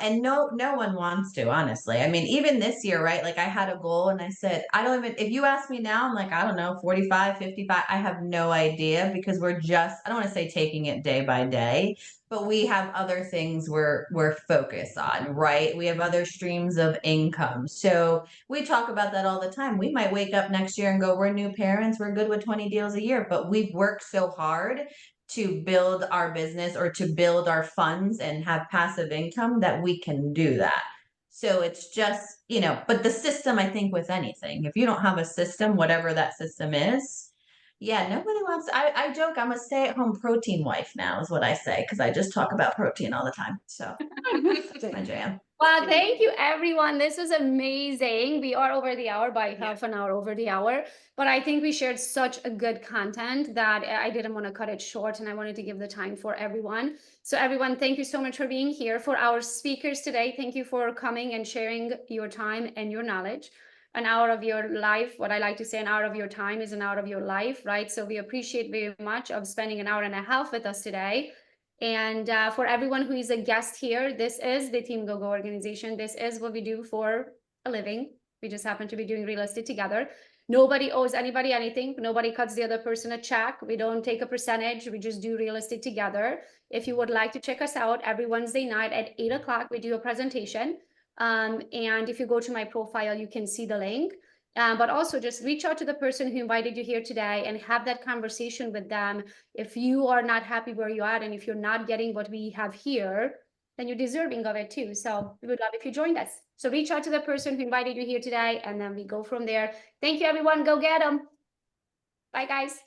And no one wants to, honestly. I mean, even this year, right? Like I had a goal and I said, if you ask me now, I'm like, I don't know, 45, 55. I have no idea because I don't want to say taking it day by day, but we have other things we're focused on, right? We have other streams of income. So we talk about that all the time. We might wake up next year and go, we're new parents, we're good with 20 deals a year, but we've worked so hard to build our business or to build our funds and have passive income that we can do that. So it's just, but the system, I think with anything, if you don't have a system, whatever that system is, yeah, nobody wants, I joke, I'm a stay-at-home protein wife now is what I say, because I just talk about protein all the time. So that's my jam. Well, thank you, everyone. This was amazing. We are over the hour by half an hour over the hour, but I think we shared such a good content that I didn't want to cut it short and I wanted to give the time for everyone. So everyone, thank you so much for being here. For our speakers today, thank you for coming and sharing your time and your knowledge. An hour of your life, what I like to say, an hour of your time is an hour of your life, right? So we appreciate very much of spending an hour and a half with us today. And for everyone who is a guest here, this is the Team Go organization. This is what we do for a living. We just happen to be doing real estate together. Nobody owes anybody anything. Nobody cuts the other person a check. We don't take a percentage. We just do real estate together. If you would like to check us out every Wednesday night at 8 o'clock, we do a presentation. And if you go to my profile, you can see the link. But also just reach out to the person who invited you here today and have that conversation with them. If you are not happy where you're at and if you're not getting what we have here, then you're deserving of it too. So we would love if you joined us. So reach out to the person who invited you here today and then we go from there. Thank you, everyone. Go get them. Bye, guys.